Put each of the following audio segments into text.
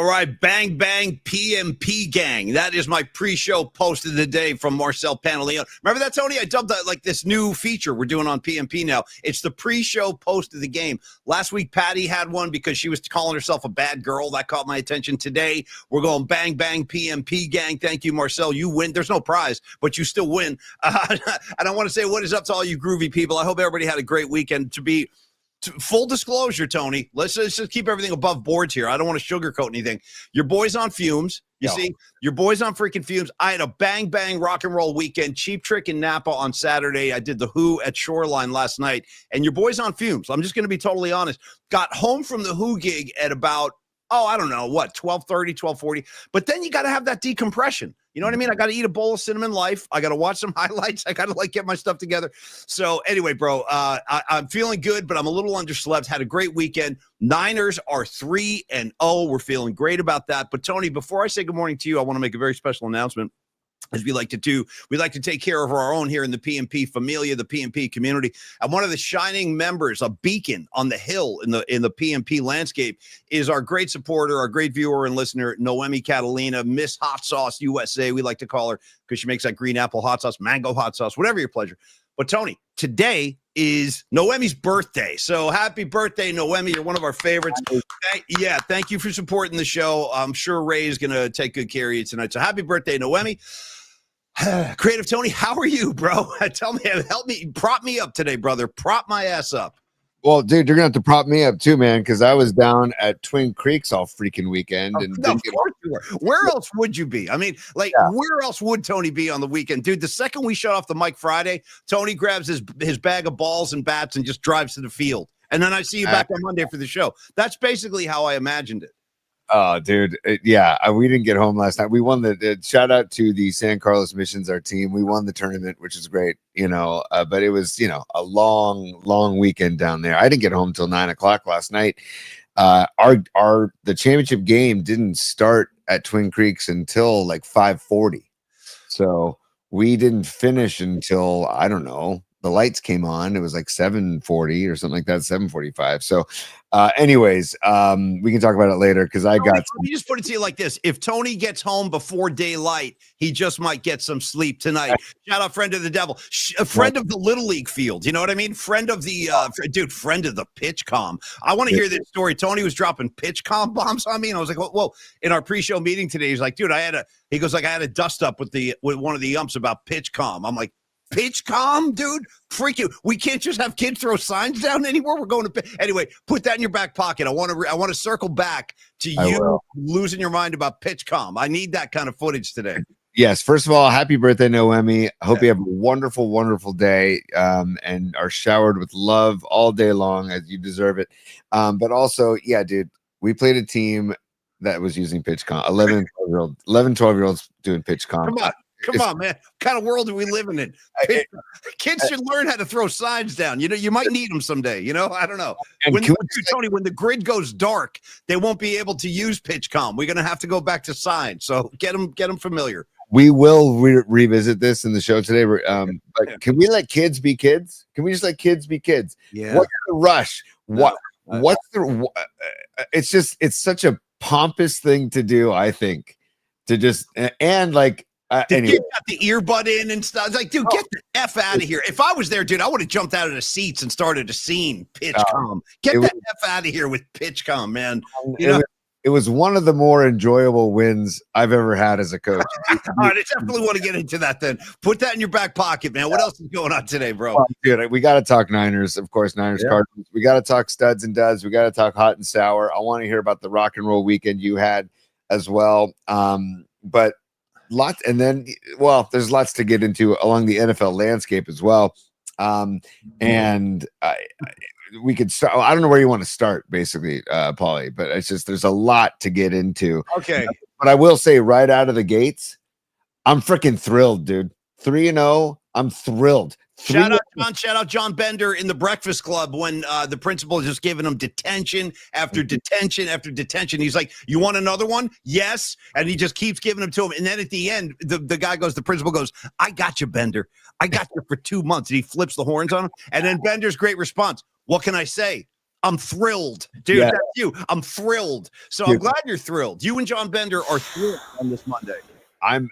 All right, bang, bang, PMP gang. That is my pre-show post of the day from Marcel Pantaleo. Remember that, Tony? I dubbed that like this new feature we're doing on PMP now. It's the pre-show post of the game. Last week, Patty had one because she was calling herself a bad girl. That caught my attention. Today, we're going bang, bang, PMP gang. Thank you, Marcel. You win. There's no prize, but you still win. And I want to say what is up to all you groovy people. I hope everybody had a great weekend. Full disclosure, Tony, let's just keep everything above boards here. I don't want to sugarcoat anything. Your boy's on fumes. You see, your boy's on freaking fumes. I had a bang, bang rock and roll weekend. Cheap Trick in Napa on Saturday. I did the Who at Shoreline last night. And your boy's on fumes. I'm just going to be totally honest. Got home from the Who gig at about, I don't know, 12:30, 12:40. But then you got to have that decompression. You know what I mean? I got to eat a bowl of Cinnamon Life. I got to watch some highlights. I got to get my stuff together. So anyway, bro, I'm feeling good, but I'm a little underslept. Had a great weekend. Niners are 3-0. We're feeling great about that. But Tony, before I say good morning to you, I want to make a very special announcement. As we like to do, we like to take care of our own here in the PMP familia, the PMP community. And one of the shining members, a beacon on the hill in the PMP landscape, is our great supporter, our great viewer and listener, Noemi Catalina, Miss Hot Sauce USA. We like to call her because she makes that green apple hot sauce, mango hot sauce, whatever your pleasure. But Tony, today is Noemi's birthday. So happy birthday, Noemi. You're one of our favorites. Thank you for supporting the show. I'm sure Ray is going to take good care of you tonight. So happy birthday, Noemi. Creative Tony, how are you, bro? Tell me, help me, prop me up today, brother. Prop my ass up. Well, dude, you're gonna have to prop me up too, man, because I was down at Twin Creeks all freaking weekend. Of course you were. Where else would you be? I mean, where else would Tony be on the weekend, dude? The second we shut off the mic Friday, Tony grabs his bag of balls and bats and just drives to the field. And then I see you back on Monday for the show. That's basically how I imagined it. Oh, dude. We didn't get home last night. We won shout out to the San Carlos Missions, our team. We won the tournament, which is great, but it was, a long weekend down there. I didn't get home till 9:00 last night. The championship game didn't start at Twin Creeks until like 5:40. So we didn't finish until, I don't know, the lights came on. It was like 7:40 or something like that, 7:45. So anyways, we can talk about it later because let me just put it to you like this. If Tony gets home before daylight, he just might get some sleep tonight. Shout out friend of the devil, a friend of the Little League field. You know what I mean? Friend of the friend of the pitch com. I want to hear this story. Tony was dropping pitch com bombs on me, and I was like, whoa. In our pre-show meeting today, he's like, dude, I had a dust up with one of the umps about pitch com. I'm like, pitch com, dude? Freak you. We can't just have kids throw signs down anymore. We're going to anyway, put that in your back pocket. I want to circle back to you losing your mind about pitch com. I need that kind of footage today. Yes. First of all, happy birthday, Noemi. I hope you have a wonderful, wonderful day and are showered with love all day long as you deserve it. But also, dude, we played a team that was using pitch com. 11, 12-year-olds doing pitch com. Come on, man. What kind of world are we living in? Kids should learn how to throw signs down. You might need them someday. I don't know. Tony, when the grid goes dark, they won't be able to use PitchCom. We're going to have to go back to signs. So get them familiar. We will revisit this in the show today. But can we let kids be kids? Can we just let kids be kids? Yeah. What's the rush? It's such a pompous thing to do, I think, to just, and like, anyway. Get the earbud in and stuff. It's like, dude, get the F out of here. If I was there, dude, I would have jumped out of the seats and started a scene. PitchCom. Get the F out of here with PitchCom, man. It was one of the more enjoyable wins I've ever had as a coach. All right, I definitely want to get into that then. Put that in your back pocket, man. What else is going on today, bro? Dude, we got to talk Niners, of course, Cardinals. We got to talk studs and duds. We got to talk hot and sour. I want to hear about the rock and roll weekend you had as well. But lots, and then there's lots to get into along the NFL landscape as well. And we could start. I don't know where you want to start, basically, Paulie, but it's just there's a lot to get into. Okay, but I will say right out of the gates, I'm freaking thrilled, dude. 3-0. I'm thrilled. Shout out John Bender in the Breakfast Club when the principal is just giving him detention after detention after detention. He's like, you want another one? Yes. And he just keeps giving them to him. And then at the end, the principal goes, I got you, Bender. I got you for 2 months. And he flips the horns on him. And then Bender's great response. What can I say? I'm thrilled, dude. Yeah. That's you. I'm thrilled. So Dude. I'm glad you're thrilled. You and John Bender are thrilled on this Monday. I'm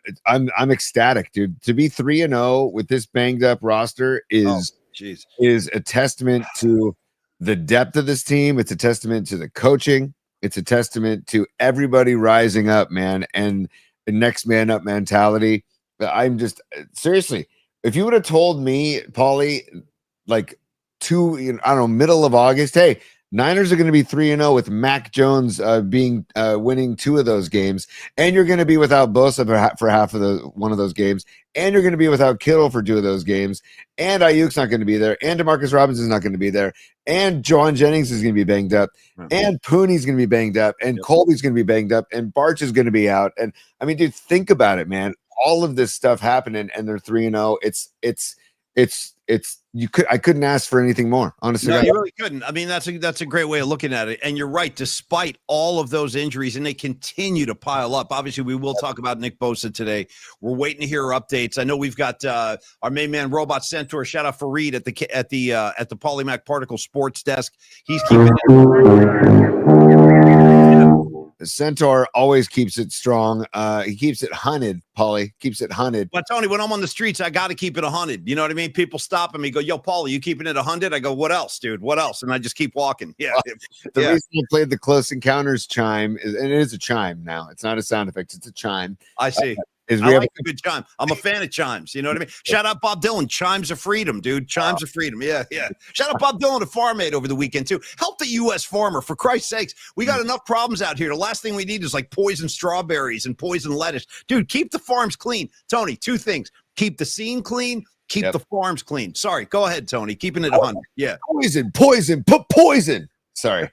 ecstatic, dude. To be 3-0 with this banged up roster is a testament to the depth of this team. It's a testament to the coaching. It's a testament to everybody rising up, man, and the next man up mentality. I'm just seriously, if you would have told me, Paulie, like I don't know, middle of August, hey, Niners are going to be 3-0 with Mac Jones winning 2 of those games, and you're going to be without Bosa for half of one of those games, and you're going to be without Kittle for 2 of those games, and Ayuk's not going to be there, and Demarcus Robinson's not going to be there, and John Jennings is going to be banged up, and Pooney's going to be banged up, and Colby's going to be banged up, and Barch is going to be out. And I mean, dude, think about it, man. All of this stuff happening, and they're 3-0. I couldn't ask for anything more, honestly. No, you really couldn't. I mean, that's a great way of looking at it. And you're right, despite all of those injuries, and they continue to pile up. Obviously, we will talk about Nick Bosa today. We're waiting to hear updates. I know we've got our main man, Robot Centaur. Shout out Fareed at the Polymac Particle Sports Desk. He's keeping Centaur always keeps it strong. He keeps it hunted, Paulie. Keeps it hunted. But Tony, when I'm on the streets, I got to keep it 100. You know what I mean? People stop at me, go, "Yo, Paulie, you keeping it 100?" I go, "What else, dude? What else?" And I just keep walking. Yeah. The reason I played the Close Encounters chime and it is a chime now. It's not a sound effect. It's a chime. I see. I like a good chime. I'm a fan of chimes. You know what I mean? Shout out Bob Dylan. Chimes of freedom, dude. Chimes of freedom. Yeah. Shout out Bob Dylan, a farm aide over the weekend, too. Help the U.S. farmer, for Christ's sakes. We got enough problems out here. The last thing we need is like poison strawberries and poison lettuce. Dude, keep the farms clean. Tony, 2 things. Keep the scene clean. Keep the farms clean. Sorry. Go ahead, Tony. Keeping it 100. Yeah. Poison. Put poison. Sorry.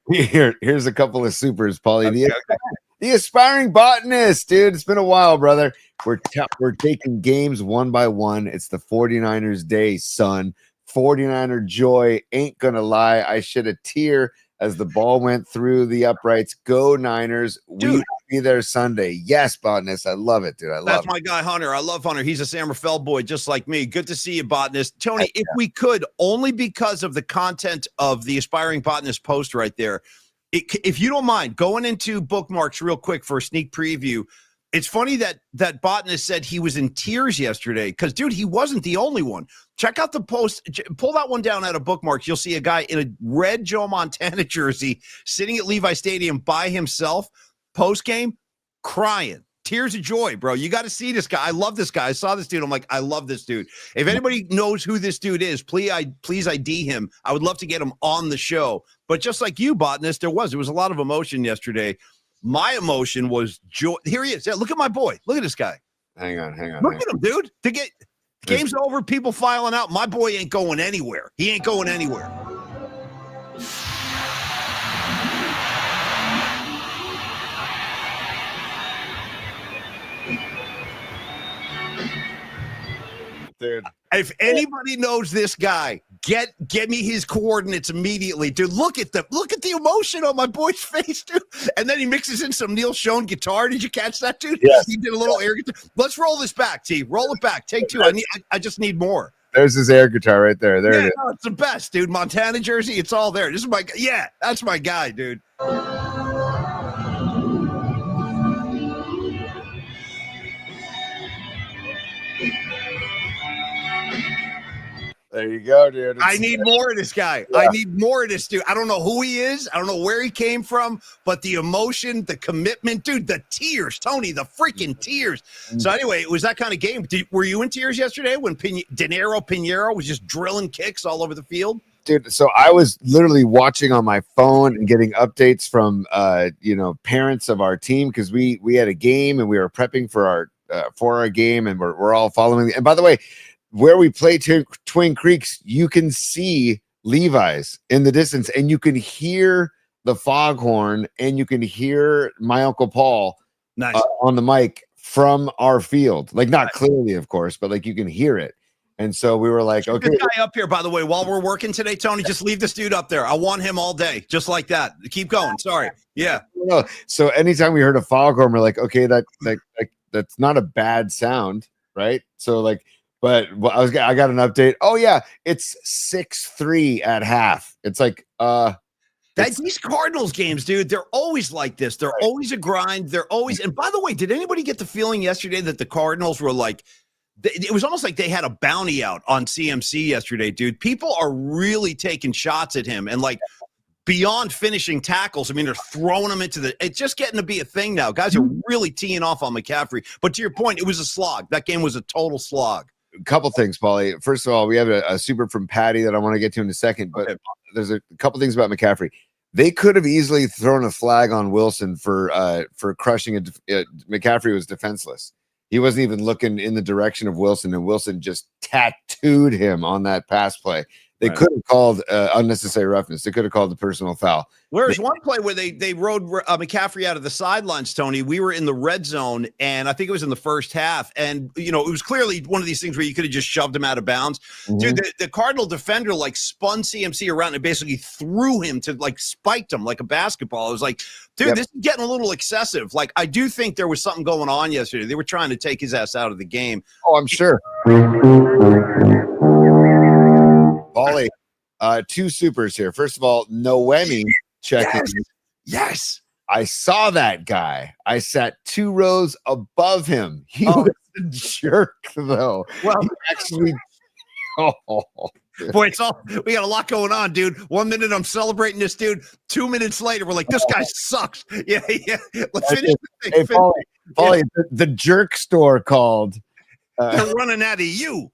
Here's a couple of supers, Paulie. The aspiring botanist, dude. It's been a while, brother. We're taking games one by one. It's the 49ers day, son. 49er joy. Ain't gonna lie. I shed a tear as the ball went through the uprights. Go Niners. Dude. We will be there Sunday. Yes, botanist. I love it, dude. That's my guy, Hunter. I love Hunter. He's a San Rafael boy, just like me. Good to see you, botanist. Tony, if we could, only because of the content of the aspiring botanist post right there, if you don't mind going into bookmarks real quick for a sneak preview. It's funny that botanist said he was in tears yesterday because, dude, he wasn't the only one. Check out the post. Pull that one down out of bookmarks. You'll see a guy in a red Joe Montana jersey sitting at Levi Stadium by himself post-game crying. Tears of joy, bro. You got to see this guy. I love this guy. I saw this dude. I'm like, I love this dude. If anybody knows who this dude is, please ID him. I would love to get him on the show. But just like you, botanist, there was a lot of emotion yesterday. My emotion was joy. Here he is. Yeah, look at my boy. Look at this guy. Hang on. Look at him, dude. Game's over, people filing out. My boy ain't going anywhere. He ain't going anywhere. Dude. If anybody knows this guy, get me his coordinates immediately, dude. Look at the emotion on my boy's face, dude. And then he mixes in some Neil Schon guitar. Did you catch that, dude? Yes. He did a little air guitar. Let's roll this back, T. Roll it back. Take 2. I just need more. There's his air guitar right there. There it is. No, it's the best, dude. Montana jersey, it's all there. This is that's my guy, dude. There you go, dude. I need more of this guy. Yeah. I need more of this dude. I don't know who he is. I don't know where he came from, but the emotion, the commitment, dude, the tears, Tony, the freaking tears. So anyway, it was that kind of game. Were you in tears yesterday when Dinero Pinheiro was just drilling kicks all over the field? Dude, so I was literally watching on my phone and getting updates from parents of our team because we had a game and we were prepping for our game and we're all following. And by the way, where we play Twin Creeks, you can see Levi's in the distance and you can hear the foghorn and you can hear my Uncle Paul on the mic from our field. Like not clearly, of course, but like you can hear it. And so we were like, okay. This guy up here, by the way, while we're working today, Tony, just leave this dude up there. I want him all day, just like that. Keep going. Sorry. Yeah. So anytime we heard a foghorn, we're like, okay, that's not a bad sound, right? So like But I got an update. Oh yeah, it's 6-3 at half. It's like these Cardinals games, dude, they're always like this. They're always a grind. They're always. And by the way, did anybody get the feeling yesterday that the Cardinals were like? It was almost like they had a bounty out on CMC yesterday, dude. People are really taking shots at him and like beyond finishing tackles. I mean, they're throwing him into the. It's just getting to be a thing now. Guys are really teeing off on McCaffrey. But to your point, it was a slog. That game was a total slog. A couple things, Paulie. First of all, we have a super from Patty that I want to get to in a second. But there's a couple things about McCaffrey. They could have easily thrown a flag on Wilson for crushing McCaffrey was defenseless. He wasn't even looking in the direction of Wilson, and Wilson just tattooed him on that pass play. They could have called unnecessary roughness. They could have called the personal foul. Whereas one play where they rode McCaffrey out of the sidelines, Tony, we were in the red zone, and I think it was in the first half. And, it was clearly one of these things where you could have just shoved him out of bounds. Mm-hmm. Dude, the Cardinal defender, like, spun CMC around and basically threw him to, like, spiked him like a basketball. I was like, dude, this is getting a little excessive. Like, I do think there was something going on yesterday. They were trying to take his ass out of the game. Oh, I'm sure. Paulie, two supers here. First of all, Noemi checking. Yes. I saw that guy. I sat 2 rows above him. He was a jerk, though. Well, he actually. Boy, we got a lot going on, dude. 1 minute I'm celebrating this dude. 2 minutes later, we're like, this guy sucks. Yeah. Let's finish the thing. Hey, Paulie, the jerk store called. They're running out of you.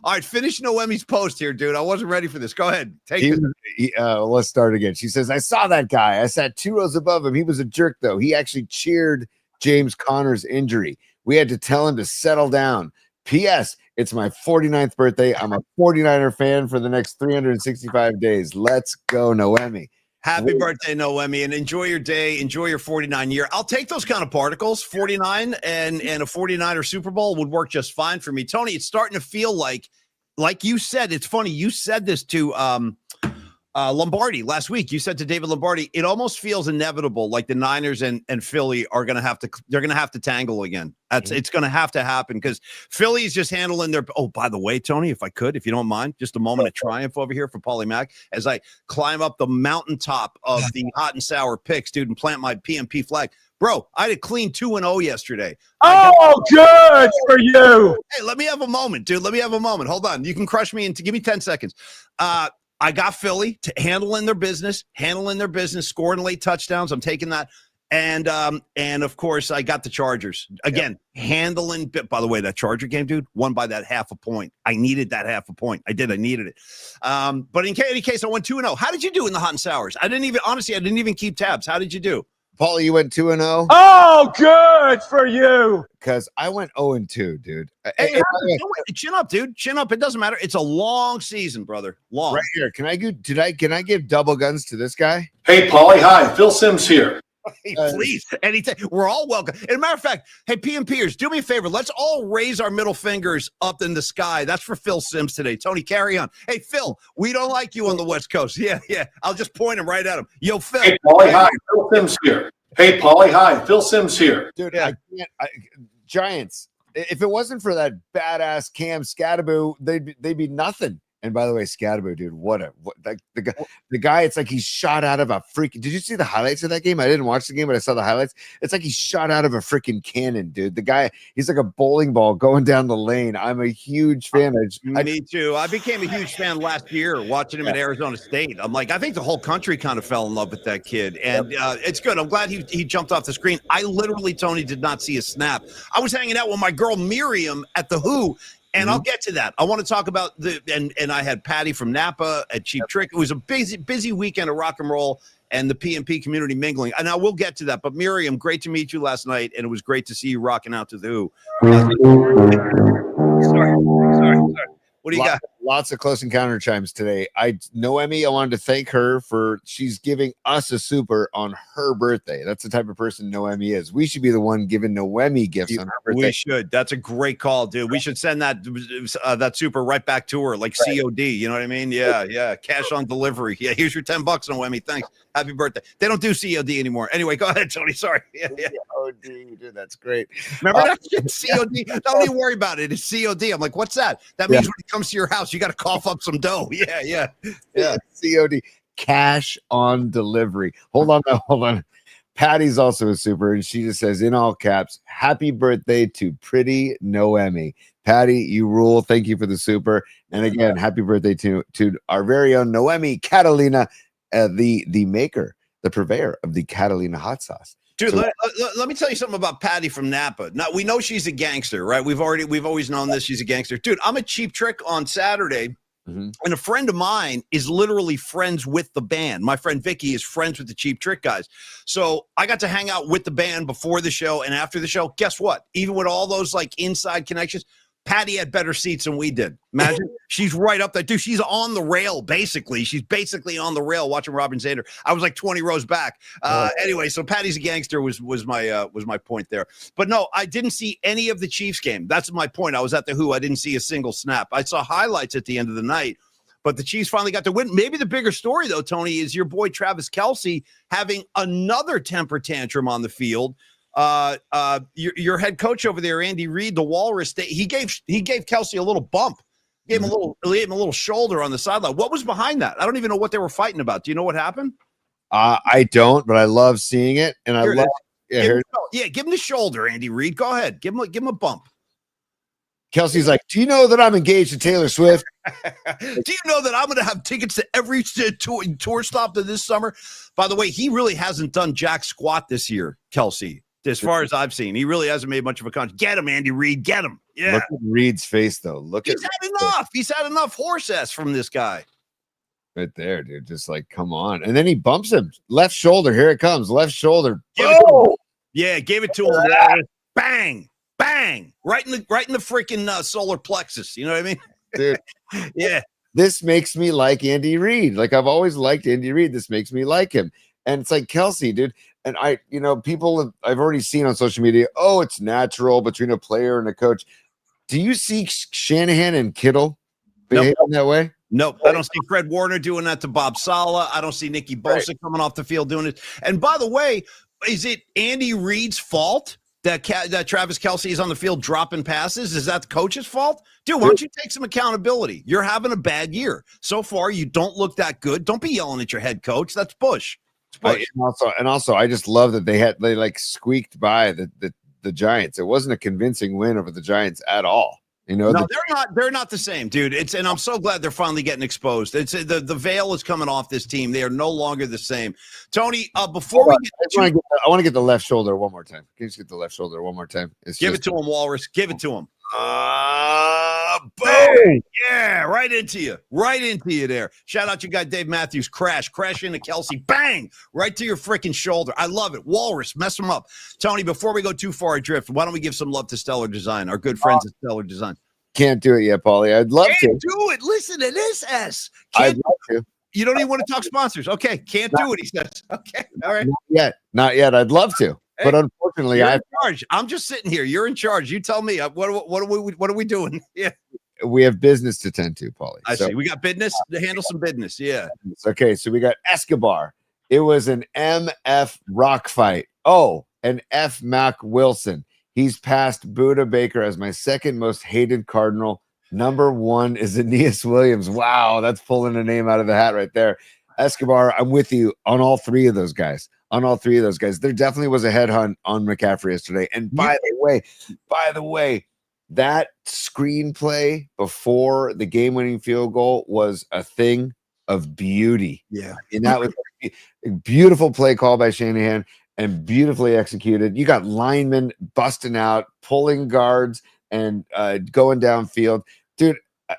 All right, finish Noemi's post here, dude. I wasn't ready for this. Go ahead. Let's start again. She says, I saw that guy. I sat 2 rows above him. He was a jerk, though. He actually cheered James Conner's injury. We had to tell him to settle down. P.S. It's my 49th birthday. I'm a 49er fan for the next 365 days. Let's go, Noemi. Happy birthday, Noemi, and enjoy your day. Enjoy your 49 year. I'll take those kind of particles. 49 and a 49er Super Bowl would work just fine for me. Tony, it's starting to feel like you said, it's funny. You said this to Lombardi last week. You said to David Lombardi, it almost feels inevitable. Like the Niners and Philly are going to have to tangle again. It's going to have to happen because Philly's just handling their. Oh, by the way, Tony, if you don't mind, just a moment of triumph over here for Paulie Mack as I climb up the mountaintop of the hot and sour picks, dude, and plant my PMP flag. Bro, I had a clean 2-0 yesterday. Oh, good for you. Hey, let me have a moment, dude. Let me have a moment. Hold on. You can crush me into give me 10 seconds. I got Philly to handling their business, scoring late touchdowns. I'm taking that. And of course, I got the Chargers. Again, handling. By the way, that Charger game, dude, won by that half a point. I needed that half a point. I needed it. But in any case, I went 2-0. How did you do in the hot and sours? I didn't even keep tabs. How did you do? Paulie, you went 2-0. Oh, good for you. Because I went 0-2, dude. Hey, chin up, dude. Chin up. It doesn't matter. It's a long season, brother. Long. Right here. Can I give double guns to this guy? Hey, Paulie. Hi, Phil Simms here. Hey, please. Anytime. We're all welcome. As a matter of fact, hey, PMPers, do me a favor. Let's all raise our middle fingers up in the sky. That's for Phil Simms today. Tony, carry on. Hey, Phil, we don't like you on the West Coast. Yeah. I'll just point him right at him. Yo, Phil. Hey, Paulie. Hi, Phil Simms here. Hey, Paulie. Hi, Phil Simms here. Dude, I can't. Giants. If it wasn't for that badass Cam Scadaboo, they'd be nothing. And by the way, Scadaboo, dude, the guy, it's like he's shot out of a freaking. Did you see the highlights of that game? I didn't watch the game, but I saw the highlights. It's like he's shot out of a freaking cannon, dude. The guy, he's like a bowling ball going down the lane. I'm a huge fan. Me too. I became a huge fan last year watching him at Arizona State. I'm like, I think the whole country kind of fell in love with that kid, and it's good. I'm glad he jumped off the screen. I literally, Tony, did not see a snap. I was hanging out with my girl Miriam at the Who. And I'll get to that. I want to talk about and I had Patty from Napa at Cheap Trick. It was a busy weekend of rock and roll and the PMP community mingling. And I will get to that. But Miriam, great to meet you last night, and it was great to see you rocking out to the Who. Sorry. What do you got? A lots of close encounter chimes today. Noemi, I wanted to thank her for she's giving us a super on her birthday. That's the type of person Noemi is. We should be the one giving Noemi gifts on her birthday. We should. That's a great call, dude. We should send that super right back to her, like COD. You know what I mean? Yeah. Cash on delivery. Yeah, here's your $10, Noemi. Thanks. Happy birthday. They don't do COD anymore. Anyway, go ahead, Tony. Sorry. Yeah. COD, dude, that's great. Remember that shit? COD. Don't even worry about it. It's COD. I'm like, what's that? That means when it comes to your house, you got to cough up some dough. Yeah. COD, cash on delivery. Hold on. Patty's also a super, and she just says in all caps, "Happy birthday to pretty Noemi." Patty, you rule. Thank you for the super, and again, happy birthday to our very own Noemi Catalina, the maker, the purveyor of the Catalina hot sauce. Dude, let me tell you something about Patty from Napa. Now, we know she's a gangster, right? We've always known this. She's a gangster. Dude, I'm a Cheap Trick on Saturday, and a friend of mine is literally friends with the band. My friend Vicky is friends with the Cheap Trick guys. So I got to hang out with the band before the show and after the show. Guess what? Even with all those like inside connections, Patty had better seats than we did. Imagine. She's right up there. Dude, she's on the rail, basically. She's basically on the rail watching Robin Zander. I was like 20 rows back. Anyway, so Patty's a gangster was my point there. But no, I didn't see any of the Chiefs game. That's my point. I was at the Who. I didn't see a single snap. I saw highlights at the end of the night. But the Chiefs finally got to win. Maybe the bigger story, though, Tony, is your boy Travis Kelce having another temper tantrum on the field. Your head coach over there, Andy Reid, the Walrus, he gave Kelce a little bump, gave him a little shoulder on the sideline. What was behind that? I don't even know what they were fighting about. Do you know what happened? I don't, but I love seeing it, and give him the shoulder, Andy Reid. Go ahead, give him a bump. Kelce's like, do you know that I'm engaged to Taylor Swift? Do you know that I'm going to have tickets to every tour stop this summer? By the way, he really hasn't done jack squat this year, Kelce. As far as I've seen, he really hasn't made much of a contribution. Get him, Andy Reid. Get him. Yeah. Look at Reid's face, though. He's had enough. He's had enough horse ass from this guy. Right there, dude. Just like, come on. And then he bumps him. Left shoulder. Here it comes. Left shoulder. Gave it to him. Bang. Bang. Right in the freaking solar plexus. You know what I mean? Dude. Yeah. This makes me like Andy Reid. Like, I've always liked Andy Reid. This makes me like him. And it's like Kelce, dude. And I've already seen on social media, it's natural between a player and a coach. Do you see Shanahan and Kittle behaving that way? Nope. I don't see Fred Warner doing that to Bob Saleh. I don't see Nicky Bosa coming off the field doing it. And by the way, is it Andy Reid's fault that Travis Kelce is on the field dropping passes? Is that the coach's fault? Dude, why don't you take some accountability? You're having a bad year. So far, you don't look that good. Don't be yelling at your head coach. That's Bush. And also, I just love that they like squeaked by the Giants. It wasn't a convincing win over the Giants at all. No, they're not the same, dude. And I'm so glad they're finally getting exposed. It's the veil is coming off this team. They are no longer the same. Tony, before I want to get the left shoulder one more time. Can you just get the left shoulder one more time? Give it to him, Walrus. Give it to him. Boom! Hey. Yeah, right into you there. Shout out your guy Dave Matthews. Crash into Kelce. Bang! Right to your freaking shoulder. I love it. Walrus, mess him up. Tony, before we go too far adrift, why don't we give some love to Stellar Design, our good friends at Stellar Design? Can't do it yet, Paulie. I'd love to do it. Listen to this S. I'd love to. You don't even want to talk sponsors. Okay, can't do it. He says. Okay, all right. Not yet. I'd love to. But unfortunately, I'm in charge. I'm just sitting here. You're in charge. You tell me. What are we doing? Yeah. We have business to tend to, Paulie. I see. We got business to handle some business. Yeah. Okay. So we got Escobar. It was an MF rock fight. Oh, an F Mac Wilson. He's passed Buda Baker as my second most hated Cardinal. Number one is Aeneas Williams. Wow. That's pulling a name out of the hat right there. Escobar, I'm with you on all three of those guys. There definitely was a headhunt on McCaffrey yesterday. And by the way, that screenplay before the game-winning field goal was a thing of beauty. Yeah. And that was a beautiful play call by Shanahan and beautifully executed. You got linemen busting out, pulling guards, and going downfield. Dude,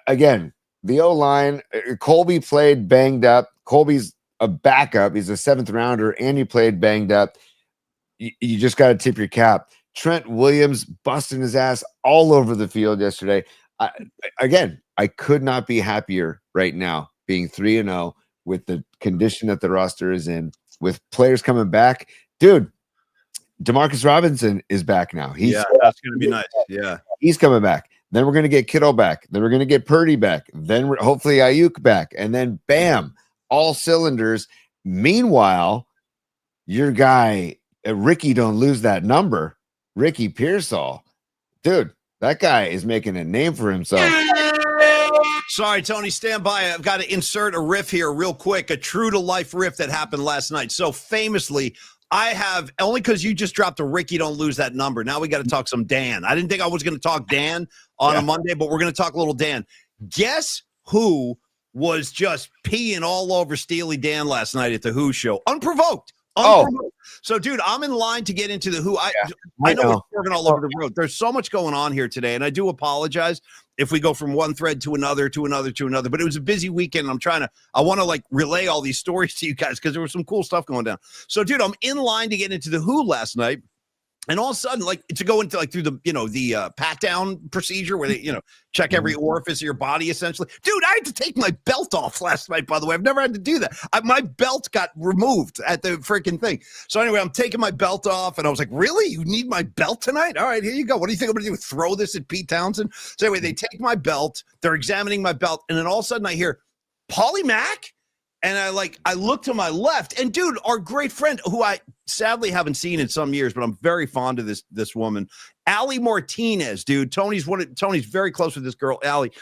again, the O-line, Colby played banged up. Colby's a backup. He's a 7th rounder, and he played banged up. You just got to tip your cap. Trent Williams busting his ass all over the field yesterday. Again, I could not be happier right now being 3-0 with the condition that the roster is in, with players coming back. Dude, Demarcus Robinson is back now. That's going to be nice. Yeah. He's coming back. Then we're going to get Kittle back. Then we're going to get Purdy back. Then hopefully Ayuk back. And then bam, all cylinders. Meanwhile, your guy, Ricky, don't lose that number. Ricky Pearsall. Dude, that guy is making a name for himself. Sorry, Tony, stand by. I've got to insert a riff here real quick, a true-to-life riff that happened last night. So famously, I have, only because you just dropped a Ricky, don't lose that number. Now we got to talk some Dan. I didn't think I was going to talk Dan on a Monday, but we're going to talk a little Dan. Guess who was just peeing all over Steely Dan last night at the Who show? Unprovoked. So, dude, I'm in line to get into the Who. I know we're working all over the road. There's so much going on here today, and I do apologize if we go from one thread to another, but it was a busy weekend. I want to like relay all these stories to you guys because there was some cool stuff going down. So, dude, I'm in line to get into the Who last night. And all of a sudden, like to go into like through the pat down procedure where they, check every orifice of your body essentially. Dude, I had to take my belt off last night, by the way. I've never had to do that. My belt got removed at the freaking thing. So anyway, I'm taking my belt off and I was like, really? You need my belt tonight? All right, here you go. What do you think I'm going to do? Throw this at Pete Townsend? So anyway, they take my belt. They're examining my belt. And then all of a sudden I hear, Paulie Mack? And I look to my left, and dude, our great friend, who I sadly haven't seen in some years, but I'm very fond of this woman, Allie Martinez, dude. Tony's very close with this girl, Allie.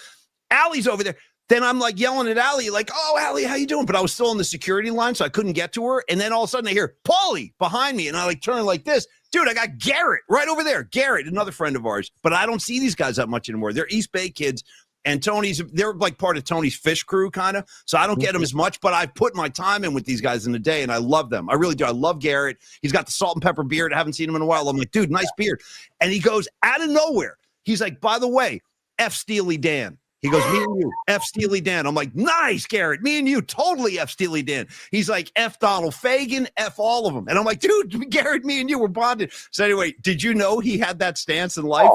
Allie's over there. Then I'm like yelling at Allie, like, "Oh, Allie, how you doing?" But I was still in the security line, so I couldn't get to her. And then all of a sudden I hear Paulie behind me, and I like turn like this. Dude, I got Garrett right over there. Garrett, another friend of ours. But I don't see these guys that much anymore. They're East Bay kids. And they're like part of Tony's fish crew, kind of. So I don't get them as much, but I've put my time in with these guys in the day, and I love them. I really do. I love Garrett. He's got the salt and pepper beard. I haven't seen him in a while. I'm like, dude, nice beard. And he goes out of nowhere. He's like, by the way, F Steely Dan. He goes, me and you, F Steely Dan. I'm like, nice, Garrett. Me and you, totally F Steely Dan. He's like, F Donald Fagen, F all of them. And I'm like, dude, Garrett, me and you were bonded. So anyway, did you know he had that stance in life?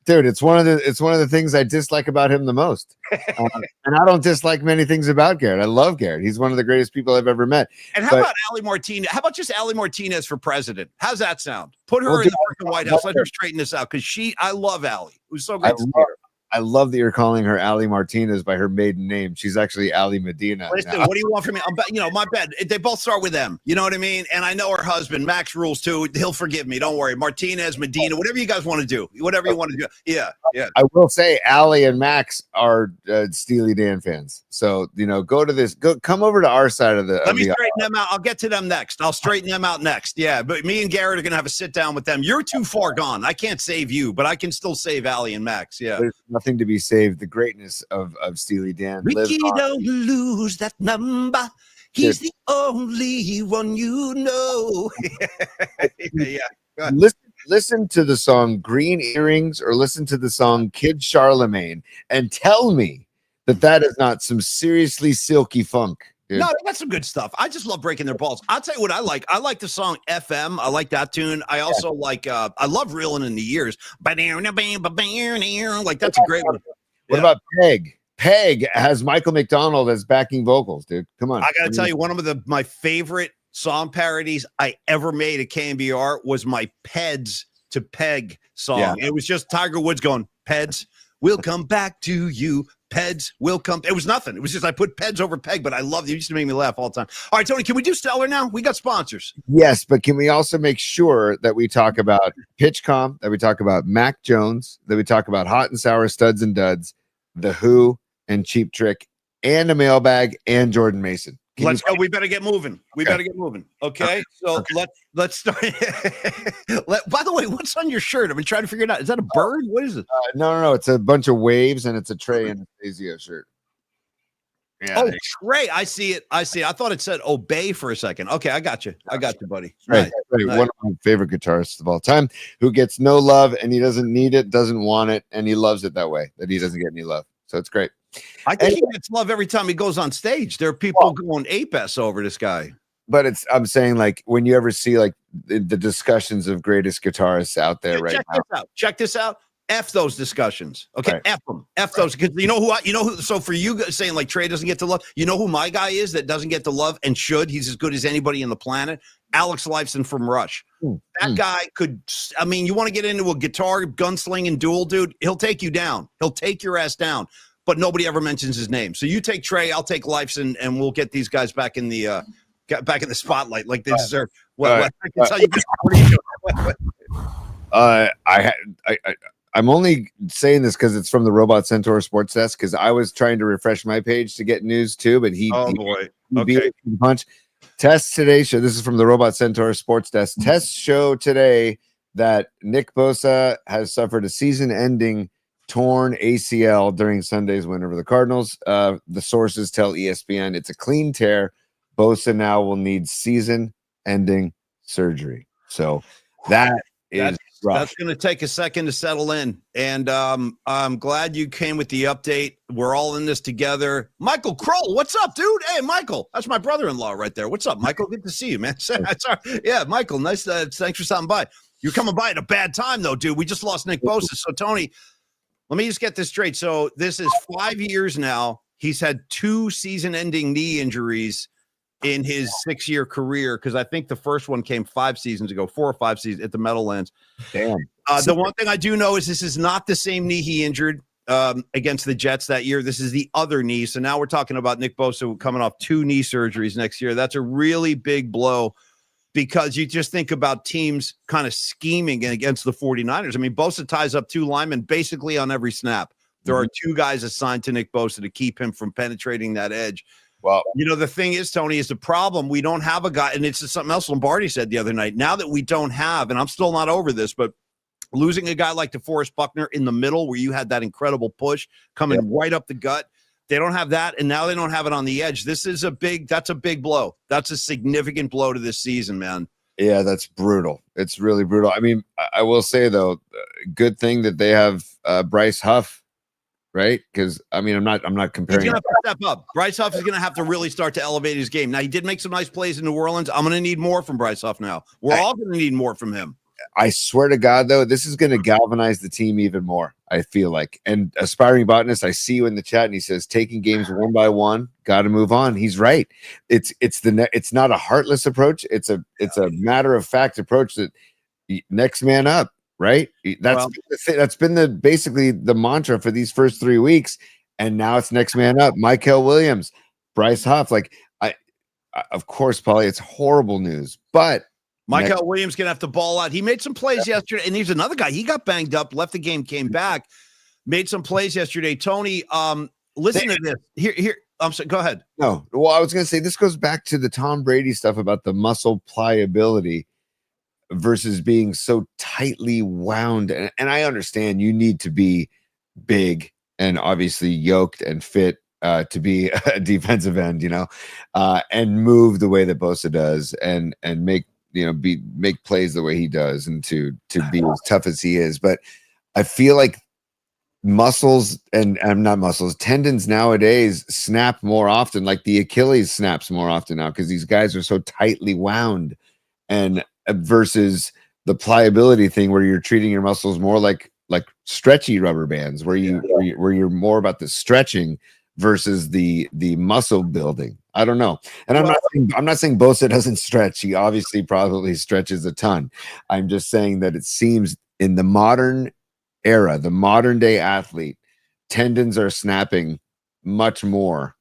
Dude, it's one of the things I dislike about him the most, and I don't dislike many things about Garrett. I love Garrett. He's one of the greatest people I've ever met. And how about Allie Martinez? How about just Allie Martinez for president? How's that sound? Put her in the White House. Let her straighten this out because I love Allie. It was so great to see her. I love that you're calling her Allie Martinez by her maiden name. She's actually Allie Medina. Listen, what do you want from me? My bad. They both start with M. You know what I mean? And I know her husband, Max rules too. He'll forgive me. Don't worry. Martinez, Medina, whatever you guys want to do. Whatever you want to do. Yeah. I will say Allie and Max are Steely Dan fans. So, come over to our side of the. Let me straighten them out. I'll get to them next. I'll straighten them out next. Yeah. But me and Garrett are going to have a sit down with them. You're too far gone. I can't save you, but I can still save Allie and Max. Yeah. There's nothing to be saved. The greatness of Steely Dan. Ricky, don't lose that number. He's the only one you know. Yeah. Listen to the song Green Earrings or listen to the song Kid Charlemagne and tell me that is not some seriously silky funk. Dude. No, that's some good stuff. I just love breaking their balls. I'll tell you what I like. I like the song FM. I like that tune. I also like, I love Reeling in the Years. Like, that's a great one. What about Peg? Peg has Michael McDonald as backing vocals, dude. Come on. I got to tell you, one of my favorite song parodies I ever made at KMBR was my Peds to Peg song. Yeah. It was just Tiger Woods going, Peds, we'll come back to you. Peds will come. It was nothing. It was just I put Peds over Peg, but I loved it. It used to make me laugh all the time. All right, Tony, can we do Stellar now? We got sponsors. Yes, but can we also make sure that we talk about Pitchcom, that we talk about Mac Jones, that we talk about Hot and Sour Studs and Duds, The Who, and Cheap Trick, and a mailbag, and Jordan Mason. Let's go. We better get moving. Okay. So let's start. By the way, what's on your shirt? I've been trying to figure it out. Is that a bird? What is it? No. It's a bunch of waves, and it's a Trey Anastasio shirt. Yeah. Oh, Trey. I see it. I thought it said Obey for a second. Okay, I got you, buddy. Right. One of my favorite guitarists of all time, who gets no love, and he doesn't need it, doesn't want it, and he loves it that way, that he doesn't get any love. So it's great. I think he gets love every time he goes on stage. There are people going ape-ass over this guy. But I'm saying, like, when you ever see like the discussions of greatest guitarists out there now. Check this out. F those discussions. Okay. Right. F them. F those. Because so for you saying like Trey doesn't get the love, you know who my guy is that doesn't get the love and should? He's as good as anybody on the planet. Alex Lifeson from Rush. That guy could, I mean, you want to get into a guitar gunslinging duel, dude, he'll take you down. He'll take your ass down. But nobody ever mentions his name. So you take Trey, I'll take Lifeson, and we'll get these guys back in the spotlight like they deserve. Well, I can tell you. I'm only saying this because it's from the Robot Centaur Sports Desk, because I was trying to refresh my page to get news too, but he beat it to the punch. Tests today show, this is from the Robot Centaur Sports Desk. Tests show today that Nick Bosa has suffered a season-ending torn ACL during Sunday's win over the Cardinals. The sources tell ESPN it's a clean tear. Bosa now will need season-ending surgery. So that's going to take a second to settle in. And I'm glad you came with the update. We're all in this together. Michael Kroll, what's up, dude? Hey, Michael, that's my brother-in-law right there. What's up, Michael? Good to see you, man. Yeah, Michael, nice. Thanks for stopping by. You're coming by at a bad time, though, dude. We just lost Nick Bosa. So, Tony, let me just get this straight. So this is 5 years now. He's had 2 season-ending knee injuries in his 6-year career, because I think the first one came 5 seasons ago, 4 or 5 seasons at the Meadowlands. Damn. The one thing I do know is this is not the same knee he injured against the Jets that year. This is the other knee. So now we're talking about Nick Bosa coming off 2 knee surgeries next year. That's a really big blow, because you just think about teams kind of scheming against the 49ers. I mean, Bosa ties up 2 linemen basically on every snap. There are 2 guys assigned to Nick Bosa to keep him from penetrating that edge. Well, the thing is, Tony, is the problem. We don't have a guy, and it's something else Lombardi said the other night. Now that we don't have, and I'm still not over this, but losing a guy like DeForest Buckner in the middle, where you had that incredible push coming right up the gut, they don't have that, and now they don't have it on the edge. That's a big blow. That's a significant blow to this season, man. Yeah, that's brutal. It's really brutal. I mean, I will say, though, good thing that they have Bryce Huff, right? Because I mean, I'm not comparing. He's gonna have to step up. Bryce Huff is gonna have to really start to elevate his game. Now, he did make some nice plays in New Orleans. I'm gonna need more from Bryce Huff now. We're all gonna need more from him. I swear to God, though, this is gonna galvanize the team even more, I feel like. And aspiring botanist, I see you in the chat, and he says taking games one by one, got to move on. He's right. It's not a heartless approach. It's a matter of fact approach that next man up. Right. That's been basically the mantra for these first 3 weeks. And now it's next man up. Michael Williams, Bryce Huff. Of course, Paulie, it's horrible news, but Michael Williams going to have to ball out. He made some plays yesterday, and he's another guy. He got banged up, left the game, came back, made some plays yesterday. Tony, listen to this. Here. I'm sorry, go ahead. No, well, I was going to say this goes back to the Tom Brady stuff about the muscle pliability versus being so tightly wound. And I understand you need to be big and obviously yoked and fit to be a defensive end, and move the way that Bosa does and make plays the way he does, and to be as tough as he is. But I feel like muscles and not muscles, tendons nowadays snap more often. Like the Achilles snaps more often now because these guys are so tightly wound, and versus the pliability thing where you're treating your muscles more like stretchy rubber bands, where you're more about the stretching versus the muscle building. I don't know. And I'm not saying Bosa doesn't stretch. He obviously probably stretches a ton. I'm just saying that it seems in the modern era, the modern day athlete, tendons are snapping much more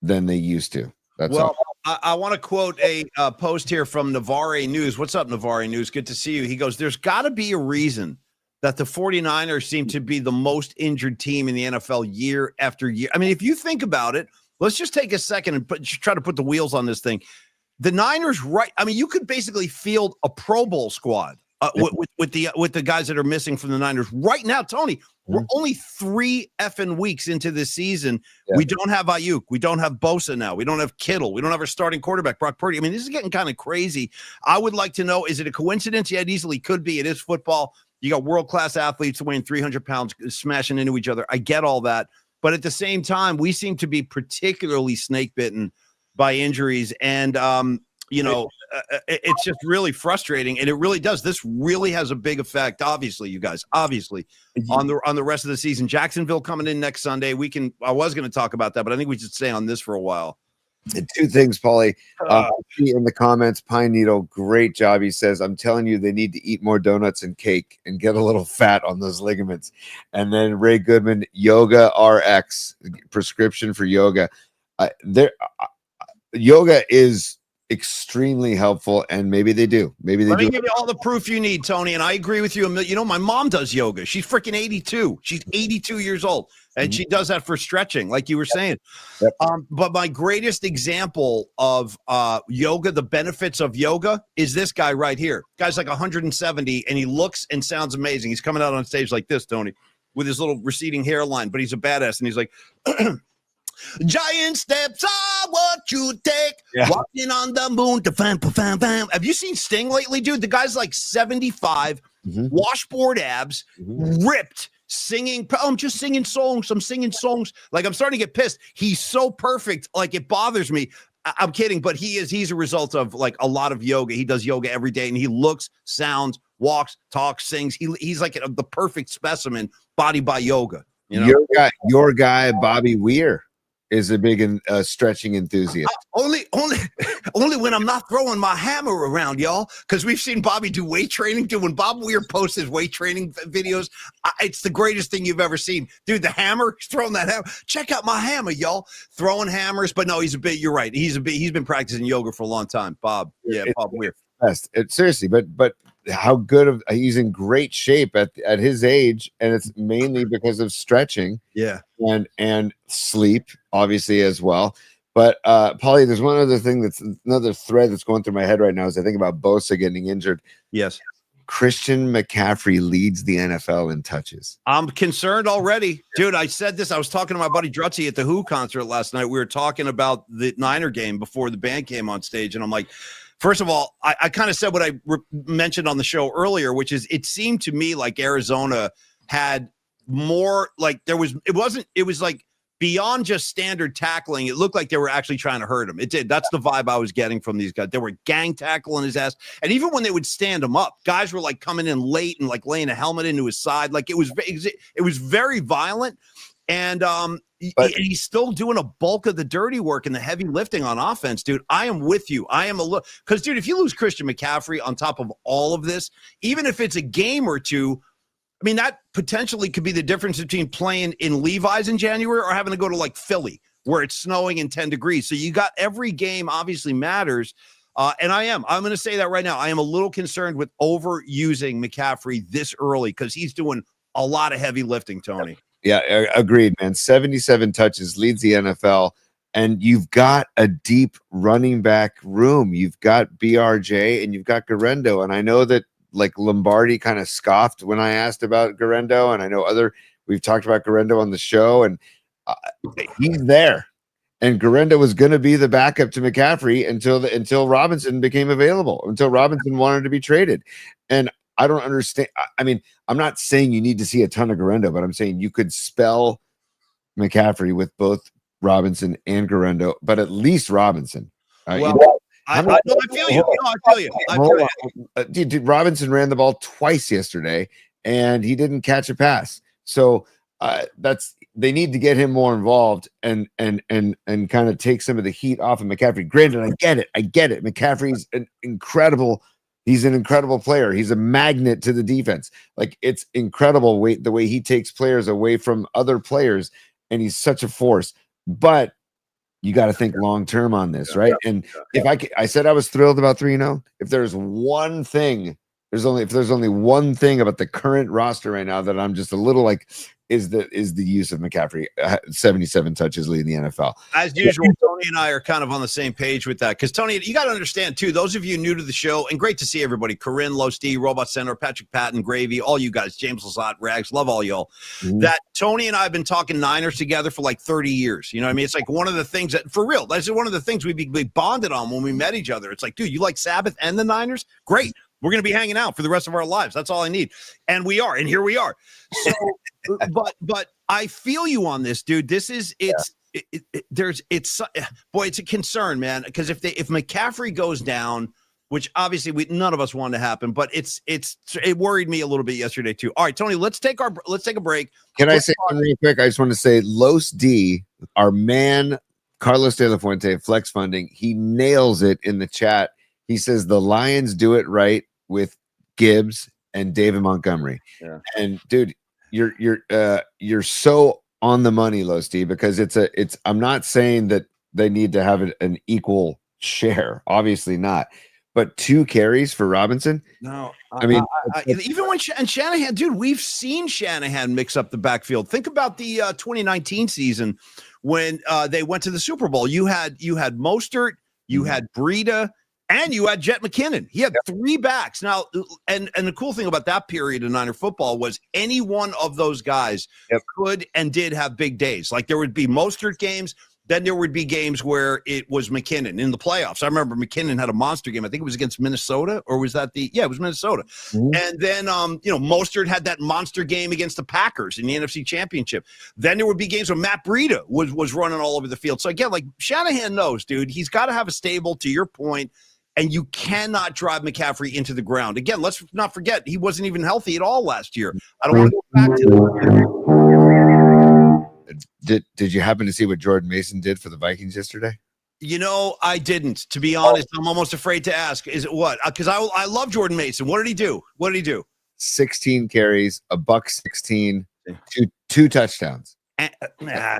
than they used to. That's all. I want to quote a post here from Navarre News. What's up, Navarre News? Good to see you. He goes, there's got to be a reason that the 49ers seem to be the most injured team in the NFL year after year. I mean, if you think about it, let's just take a second and try to put the wheels on this thing. The Niners, right? I mean, you could basically field a Pro Bowl squad with the guys that are missing from the Niners right now. Tony, we're only 3 effing weeks into this season. Yeah. We don't have Ayuk. We don't have Bosa now. We don't have Kittle. We don't have our starting quarterback, Brock Purdy. I mean, this is getting kind of crazy. I would like to know, is it a coincidence? Yeah, it easily could be. It is football. You got world-class athletes weighing 300 pounds smashing into each other. I get all that. But at the same time, we seem to be particularly snake-bitten by injuries. And It's just really frustrating, and it really does. This really has a big effect, obviously, you guys, on the rest of the season. Jacksonville coming in next Sunday. I was going to talk about that, but I think we should stay on this for a while. And two things, Paulie. In the comments, Pine Needle, great job. He says, I'm telling you, they need to eat more donuts and cake and get a little fat on those ligaments. And then Ray Goodman, Yoga RX, prescription for yoga. Yoga is extremely helpful, and maybe they do. Let me give you all the proof you need, Tony, and I agree with you. My mom does yoga. She's freaking 82. She's 82 years old, and she does that for stretching, like you were saying. Yep. But my greatest example of yoga, the benefits of yoga, is this guy right here. Guy's like 170, and he looks and sounds amazing. He's coming out on stage like this, Tony, with his little receding hairline, but he's a badass, and he's like... Giant steps are what you take. Yeah. Walking on the moon. Have you seen Sting lately, dude? The guy's like 75, washboard abs, ripped, singing. I'm just singing songs. I'm singing songs. Like, I'm starting to get pissed. He's so perfect. Like, it bothers me. I'm kidding, but he's a result of like a lot of yoga. He does yoga every day, and he looks, sounds, walks, talks, sings. He's like the perfect specimen, body by yoga. Your guy, Bobby Weir, is a big stretching enthusiast. Only when I'm not throwing my hammer around, y'all, because we've seen Bobby do weight training. Dude, when Bob Weir posts his weight training videos, it's the greatest thing you've ever seen. Dude, the hammer, he's throwing that hammer. Check out my hammer, y'all. Throwing hammers, but no, you're right. He's been practicing yoga for a long time, Bob. Yeah, Bob Weir. Seriously, but how good he's in great shape at his age, and it's mainly because of stretching, and sleep, obviously, as well. But Paulie, there's one other thing that's another thread that's going through my head right now as I think about Bosa getting injured. Yes, Christian McCaffrey leads the NFL in touches. I'm concerned already, dude. I said this. I was talking to my buddy Drutzy at the Who concert last night. We were talking about the Niner game before the band came on stage, and I'm like, first of all, I kind of said what I mentioned on the show earlier, which is it seemed to me like Arizona had more, like it was like beyond just standard tackling. It looked like they were actually trying to hurt him. It did. That's the vibe I was getting from these guys. They were gang tackling his ass. And even when they would stand him up, guys were like coming in late and like laying a helmet into his side. Like it was very violent. And he's still doing a bulk of the dirty work and the heavy lifting on offense, dude. I am with you. I am because, dude, if you lose Christian McCaffrey on top of all of this, even if it's a game or two, I mean, that potentially could be the difference between playing in Levi's in January or having to go to like Philly where it's snowing and 10 degrees. So you got every game obviously matters. And I'm going to say that right now. I am a little concerned with overusing McCaffrey this early because he's doing a lot of heavy lifting, Tony. Yeah, agreed, man. 77 touches, leads the NFL, and you've got a deep running back room. You've got BRJ and you've got Garendo, and I know that like Lombardi kind of scoffed when I asked about Garendo, and I know we've talked about Garendo on the show, and he's there. And Garendo was going to be the backup to McCaffrey until Robinson became available, until Robinson wanted to be traded, and I don't understand. I mean, I'm not saying you need to see a ton of Garendo, but I'm saying you could spell McCaffrey with both Robinson and Garendo, but at least Robinson. I feel you. Dude, Robinson ran the ball twice yesterday, and he didn't catch a pass. So they need to get him more involved and kind of take some of the heat off of McCaffrey. Granted, I get it. McCaffrey's He's an incredible player. He's a magnet to the defense. Like, it's incredible the way he takes players away from other players, and he's such a force. But you got to think long term on this, right? And I said I was thrilled about 3-0. If there's one thing, there's only one thing about the current roster right now that I'm just a little like is the use of McCaffrey. 77 touches leading the NFL. As usual, Tony and I are kind of on the same page with that. Because, Tony, you got to understand, too, those of you new to the show, and great to see everybody, Corinne, Low Steve, Robot Center, Patrick Patton, Gravy, all you guys, James Lazat, Rags, love all y'all. That Tony and I have been talking Niners together for like 30 years. You know what I mean? It's like one of the things that, for real, that's one of the things we bonded on when we met each other. It's like, dude, you like Sabbath and the Niners? Great. We're going to be hanging out for the rest of our lives. That's all I need. And we are. And here we are. So, but I feel you on this, dude. it's a concern, man, because if McCaffrey goes down, which obviously none of us want to happen, but it worried me a little bit yesterday too. All right, Tony, let's take a break. Can I say something real quick? I just want to say Los D, our man Carlos De La Fuente, Flex Funding, he nails it in the chat. He says the Lions do it right with Gibbs and David Montgomery. Yeah. And dude, you're so on the money, Los D, because I'm not saying that they need to have an equal share, obviously not. But 2 carries for Robinson? No. I mean, even when Shanahan, dude, we've seen Shanahan mix up the backfield. Think about the 2019 season when they went to the Super Bowl. You had Mostert, you had Breida, and you had Jet McKinnon. He had 3 backs. Now, and the cool thing about that period in Niner football was any one of those guys could and did have big days. Like there would be Mostert games. Then there would be games where it was McKinnon in the playoffs. I remember McKinnon had a monster game. I think it was against Minnesota, or was that it was Minnesota. Mm-hmm. And then, Mostert had that monster game against the Packers in the NFC Championship. Then there would be games where Matt Breida was running all over the field. So again, like Shanahan knows, dude, he's got to have a stable, to your point, and you cannot drive McCaffrey into the ground. Again, let's not forget, he wasn't even healthy at all last year. I don't want to go back to that. Did you happen to see what Jordan Mason did for the Vikings yesterday? I didn't. To be honest, I'm almost afraid to ask. Is it what? Because I love Jordan Mason. What did he do? 16 carries, $116, two touchdowns.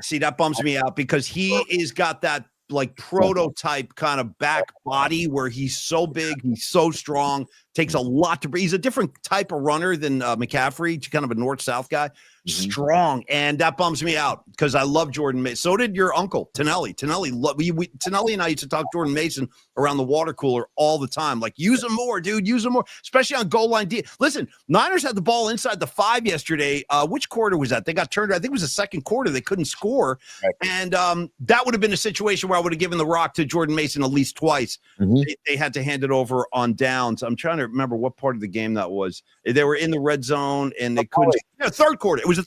See, that bums me out because he is got that like prototype kind of back body where he's so big, he's so strong, takes a lot to breathe. He's a different type of runner than McCaffrey, kind of a north-south guy. Strong, and that bums me out because I love Jordan Mason. So did your uncle Tonelli. Tonelli and I used to talk Jordan Mason around the water cooler all the time. Like, use him more, dude. Use him more, especially on goal line D. Listen, Niners had the ball inside the 5 yesterday. Which quarter was that? They got turned. I think it was the second quarter. They couldn't score, and that would have been a situation where I would have given the rock to Jordan Mason at least twice. Mm-hmm. They had to hand it over on downs. I'm trying to remember what part of the game that was. They were in the red zone and they couldn't. Third quarter. It was the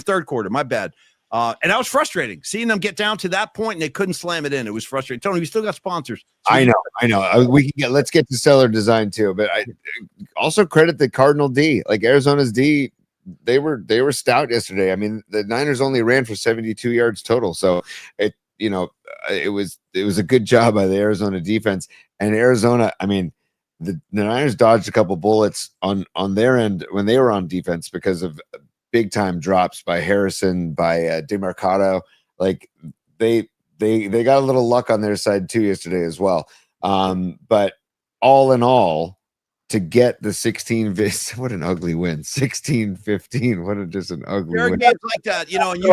third quarter. My bad. And that was frustrating seeing them get down to that point and they couldn't slam it in. It was frustrating. Tony, we still got sponsors. So I know. Let's get to Stellar Design too. But I also credit the Cardinal D. Like Arizona's D, they were stout yesterday. I mean, the Niners only ran for 72 yards total. So it was a good job by the Arizona defense. And Arizona, I mean, the Niners dodged a couple bullets on their end when they were on defense because of big time drops by Harrison, by DeMarcado. Like they got a little luck on their side too yesterday as well. But all in all, to get the 16, what an ugly win. 16-15. What just an ugly win. Games like that, and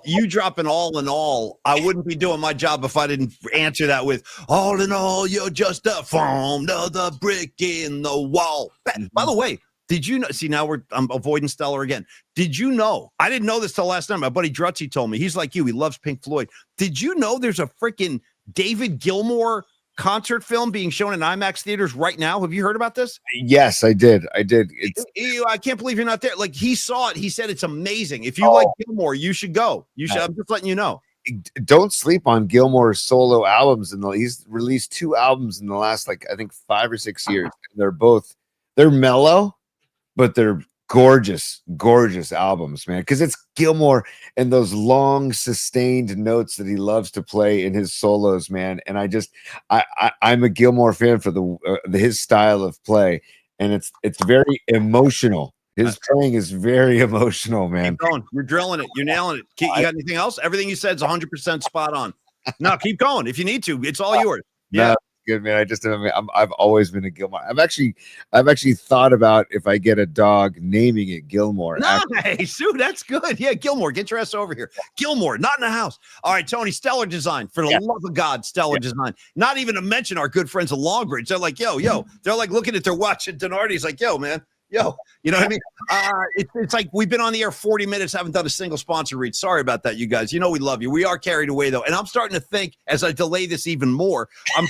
you dropping all in all. I wouldn't be doing my job if I didn't answer that with all in all, you're just a form, another brick in the wall. By the way, did you know? See, now I'm avoiding Stellar again. Did you know? I didn't know this till last night. My buddy Drutzy told me. He's like you. He loves Pink Floyd. Did you know there's a freaking David Gilmour concert film being shown in IMAX theaters right now? Have you heard about this? Yes, I did. I can't believe you're not there. Like, he saw it. He said it's amazing. If you like Gilmour, you should go. You should. I'm just letting you know. Don't sleep on Gilmour's solo albums. He's released 2 albums in the last, I think 5 or 6 years. They're mellow, but they're gorgeous albums, man, because it's Gilmour and those long sustained notes that he loves to play in his solos, man. And I'm a Gilmour fan for his style of play, and it's very emotional. His playing is very emotional, man. Keep going. You're drilling it. You're nailing it. You got anything else? Everything you said is 100% spot on. No, keep going if you need to. It's all yours. Yeah. No, good, man. I've always been a Gilmour. I've actually thought about, if I get a dog, naming it Gilmour. Nice, dude. That's good. Yeah, Gilmour, get your ass over here. Gilmour, not in the house. All right, Tony, Stellar Design. For the love of God, Stellar Design. Not even to mention our good friends at Longbridge. They're like, yo. They're like looking at their watch at Denardi's like, yo, man. Yo, you know what I mean? It's like we've been on the air 40 minutes, haven't done a single sponsor read. Sorry about that, you guys. We love you. We are carried away though, and I'm starting to think as I delay this even more. I'm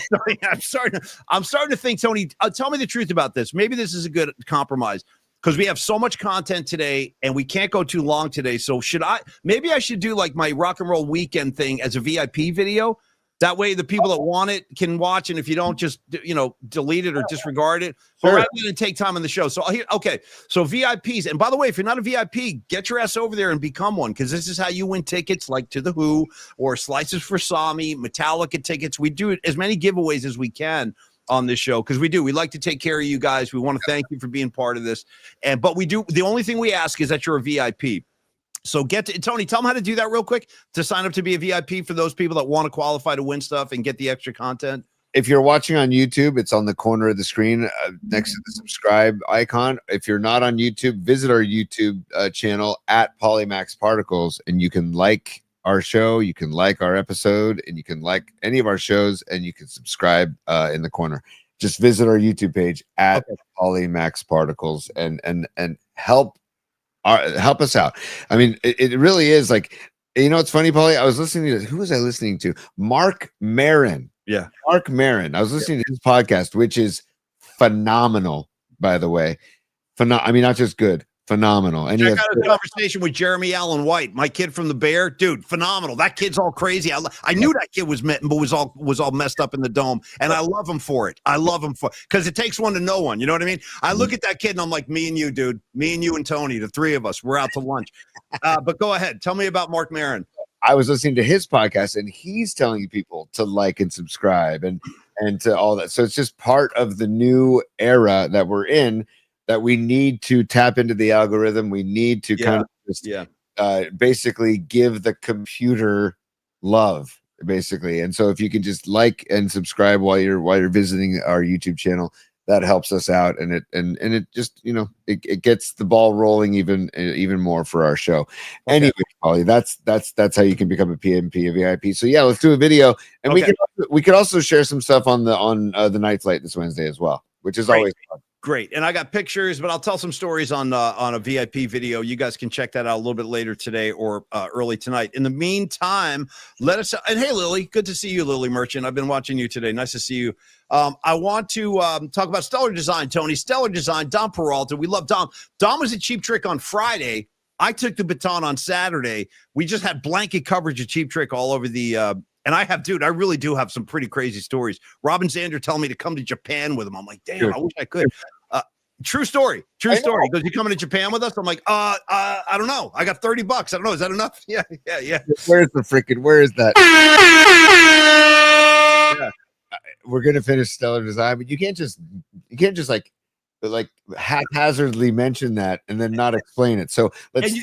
starting to think, Tony. Tell me the truth about this. Maybe this is a good compromise. because we have so much content today and we can't go too long today. So maybe I should do like my rock and roll weekend thing as a VIP video. That way the people that want it can watch. And if you don't, just, delete it or disregard it. But rather than take time on the show. So VIPs. And by the way, if you're not a VIP, get your ass over there and become one, because this is how you win tickets like to The Who or Slices for Sami, Metallica tickets. We do as many giveaways as we can on this show, because we like to take care of you guys. We want to thank you for being part of this. But we do. The only thing we ask is that you're a VIP. So Tony, tell them how to do that real quick to sign up to be a VIP for those people that want to qualify to win stuff and get the extra content. If you're watching on YouTube, it's on the corner of the screen next to the subscribe icon. If you're not on YouTube, visit our YouTube channel at Polymax Particles, and you can like our show, you can like our episode, and you can like any of our shows, and you can subscribe in the corner. Just visit our YouTube page at Polymax Particles and help us out. I mean, it really is like, it's funny, Paulie. I was listening to, who was I listening to? Mark Maron. Yeah. Mark Maron. I was listening to his podcast, which is phenomenal, by the way. I mean, not just good, phenomenal. And check out a conversation with Jeremy Allen White, my kid from the Bear, dude. Phenomenal. That kid's all crazy. I knew that kid was all messed up in the dome, and I love him for it. Because it takes one to know one. You know what I mean? I look at that kid and I'm like, me and you, dude. Me and you and Tony, the three of us. We're out to lunch. But go ahead, tell me about Mark Maron. I was listening to his podcast, and he's telling people to like and subscribe and to all that. So it's just part of the new era that we're in, that we need to tap into the algorithm. We need to kind of just basically give the computer love, basically. And so if you can just like and subscribe while you're visiting our YouTube channel, that helps us out, and it just it gets the ball rolling even more for our show. Okay. Anyway, Paulie, that's how you can become a PMP, a VIP. So yeah, let's do a video, and we could also share some stuff on the Night Flight this Wednesday as well, which is always fun. Great. And I got pictures, but I'll tell some stories on a VIP video. You guys can check that out a little bit later today or early tonight. In the meantime, and hey, Lily, good to see you, Lily Merchant. I've been watching you today. Nice to see you. I want to talk about Stellar Design, Tony. Stellar Design, Dom Peralta. We love Dom. Dom was at Cheap Trick on Friday. I took the baton on Saturday. We just had blanket coverage of Cheap Trick all over the and I really do have some pretty crazy stories. Robin Zander telling me to come to Japan with him. I'm like, damn, I wish I could. True story. He goes, you coming to Japan with us? I'm like, I don't know. I got $30. I don't know. Is that enough? Yeah. Where is that? Yeah. We're going to finish Stellar Design, but you can't just like haphazardly mention that and then not explain it. So let's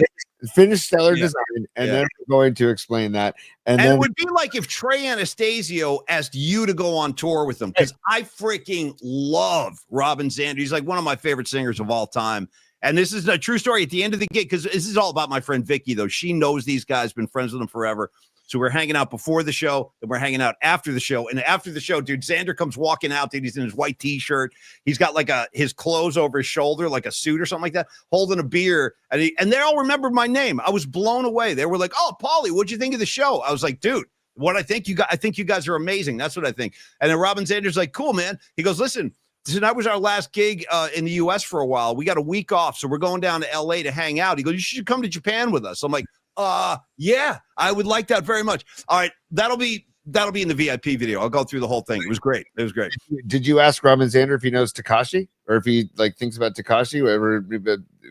finish Stellar Design, and then we're going to explain that. And then it would be like if Trey Anastasio asked you to go on tour with him, because I freaking love Robin Zander. He's like one of my favorite singers of all time. And this is a true story at the end of the gig, because this is all about my friend Vicky, though. She knows these guys, been friends with them forever. So we're hanging out before the show, and we're hanging out after the show. And after the show, dude, Xander comes walking out, dude. He's in his white T-shirt. He's got like his clothes over his shoulder, like a suit or something like that, holding a beer. And they all remembered my name. I was blown away. They were like, "Oh, Paulie, what'd you think of the show?" I was like, "Dude, I think you guys are amazing. That's what I think." And then Robin Zander's like, "Cool, man." He goes, "Listen, tonight was our last gig in the U.S. for a while. We got a week off, so we're going down to L.A. to hang out." He goes, "You should come to Japan with us." I'm like, yeah, I would like that very much. All right, that'll be in the VIP video. I'll go through the whole thing. It was great. Did you ask Robin Zander if he knows Tekashi, or if he thinks about Tekashi? Whatever,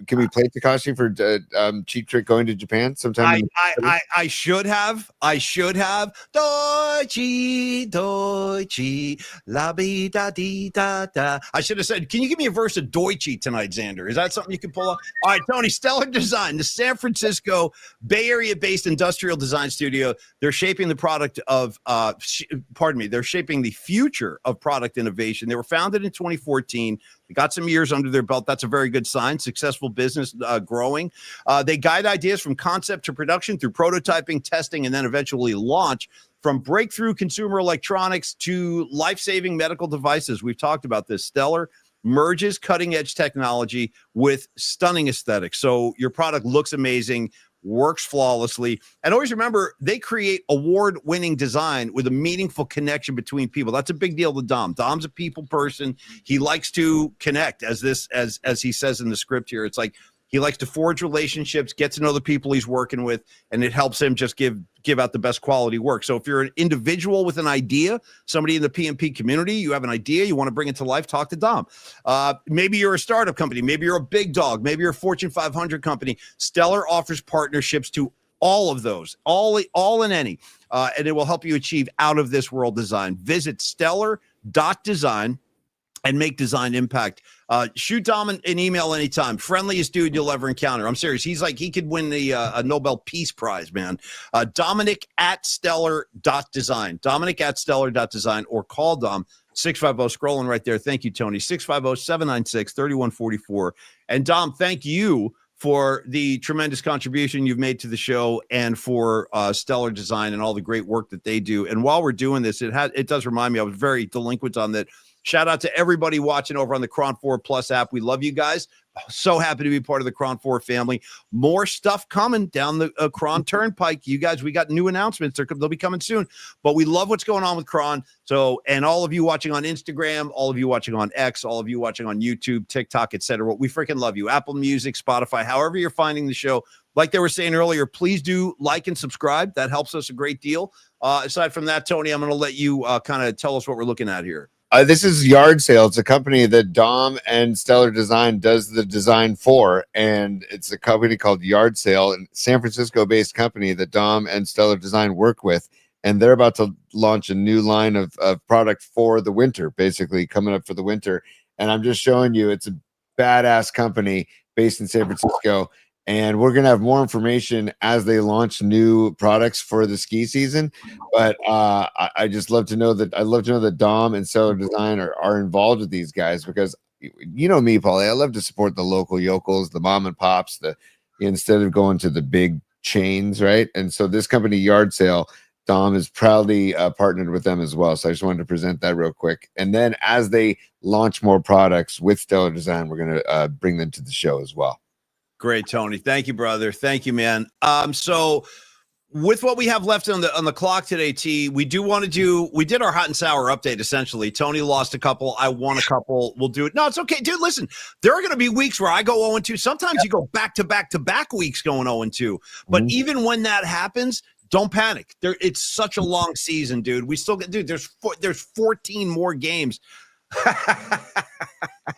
can we play Tekashi for Cheap Trick going to Japan sometime? I should have. Deutsche, la bi da di da da. I should have said, "Can you give me a verse of Deutsche tonight, Xander?" Is that something you can pull off? All right, Tony. Stellar Design, the San Francisco Bay Area-based industrial design studio. They're shaping the product of, they're shaping the future of product innovation. They were founded in 2014. They got some years under their belt. That's a very good sign. Successful business, growing. They guide ideas from concept to production through prototyping, testing, and then eventually launch. From breakthrough consumer electronics to life-saving medical devices. We've talked about this. Stellar merges cutting-edge technology with stunning aesthetics. So your product looks amazing. works flawlessly. And always remember, they create award-winning design with a meaningful connection between people. That's a big deal to Dom. Dom's a people person. He likes to connect, as he says in the script here. It's like he likes to forge relationships, get to know the people he's working with, and it helps him just give out the best quality work. So if you're an individual with an idea, somebody in the PMP community, you have an idea, you want to bring it to life, talk to Dom. Maybe you're a startup company. Maybe you're a big dog. Maybe you're a Fortune 500 company. Stellar offers partnerships to all of those, all in any, and it will help you achieve out-of-this-world design. Visit stellar.design and make design impact. Shoot Dom an email anytime. Friendliest dude you'll ever encounter. I'm serious. He's like, he could win a Nobel Peace Prize, man. Dominic@stellar.design. Dominic@stellar.design, or call Dom 650, scrolling right there. Thank you, Tony. 650-796-3144. And Dom, thank you for the tremendous contribution you've made to the show and for Stellar Design and all the great work that they do. And while we're doing this, it does remind me, I was very delinquent on that. Shout out to everybody watching over on the Cron 4 Plus app. We love you guys. So happy to be part of the Cron 4 family. More stuff coming down the Cron Turnpike. You guys, we got new announcements. They'll be coming soon. But we love what's going on with Cron. So, and all of you watching on Instagram, all of you watching on X, all of you watching on YouTube, TikTok, etc. We freaking love you. Apple Music, Spotify, however you're finding the show. Like they were saying earlier, please do like and subscribe. That helps us a great deal. Aside from that, Tony, I'm going to let you kind of tell us what we're looking at here. This is Yard Sale. It's a company that Dom and Stellar Design does the design for, and it's a company called Yard Sale, a San Francisco-based company that Dom and Stellar Design work with, and they're about to launch a new line of product for the winter, basically coming up for the winter. And I'm just showing you, it's a badass company based in San Francisco, and we're going to have more information as they launch new products for the ski season. But I just love to know that Dom and Stellar Design are involved with these guys, because you know me, Paulie, I love to support the local yokels, the mom and pops, instead of going to the big chains, right? And so this company, Yard Sale, Dom is proudly partnered with them as well. So I just wanted to present that real quick. And then as they launch more products with Stellar Design, we're going to bring them to the show as well. Great, Tony. Thank you, brother. Thank you, man. So with what we have left on the clock today, T, we did our hot and sour update, essentially. Tony lost a couple. I won a couple. We'll do it. No, it's okay. Dude, listen, there are going to be weeks where I go 0-2. Sometimes you go back-to-back weeks going 0-2. But even when that happens, don't panic. It's such a long season, dude. We still get, there's 14 more games.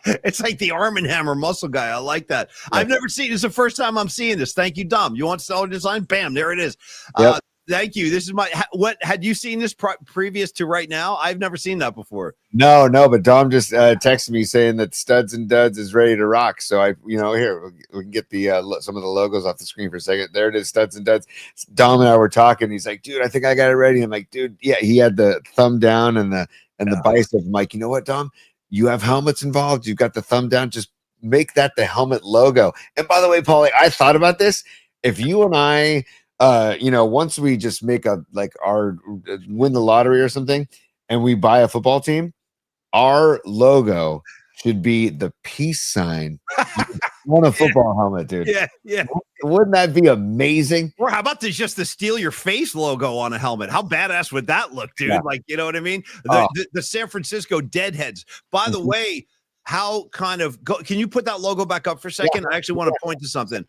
It's like the Arm & Hammer muscle guy. I like that. Yep. I've never seen this. Is the first time I'm seeing this. Thank you, Dom. You want Stellar Design? Bam, there it is. Yep. Thank you. This is what had you seen this previous to right now? I've never seen that before. No, but Dom just texted me saying that Studs and Duds is ready to rock. So here we can get the some of the logos off the screen for a second. There it is, Studs and Duds. Dom and I were talking. He's like, dude, I think I got it ready. I'm like, dude, yeah. He had the thumb down and the bicep. I'm like, you know what, Dom? You have helmets involved. You've got the thumb down. Just make that the helmet logo. And by the way, Paulie, I thought about this. If you and I, once we just make our win the lottery or something, and we buy a football team, our logo should be the peace sign on a football helmet, dude. Yeah. Wouldn't that be amazing? Or how about just the steal your face logo on a helmet? How badass would that look, dude? Yeah. Like, you know what I mean? The San Francisco Deadheads. By the way, can you put that logo back up for a second? Yeah. I actually want to point to something.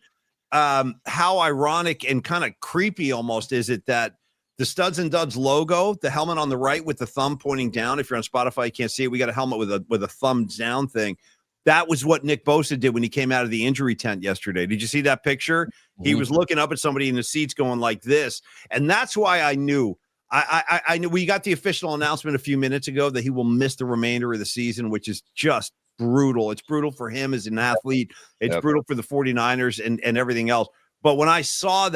How ironic and kind of creepy almost is it that the Studs and Duds logo, the helmet on the right with the thumb pointing down. If you're on Spotify, you can't see it. We got a helmet with a thumbs down thing. That was what Nick Bosa did when he came out of the injury tent yesterday. Did you see that picture? Mm-hmm. He was looking up at somebody in the seats going like this. And that's why I knew. I knew we got the official announcement a few minutes ago that he will miss the remainder of the season, which is just brutal. It's brutal for him as an athlete. It's brutal for the 49ers and everything else. But when I saw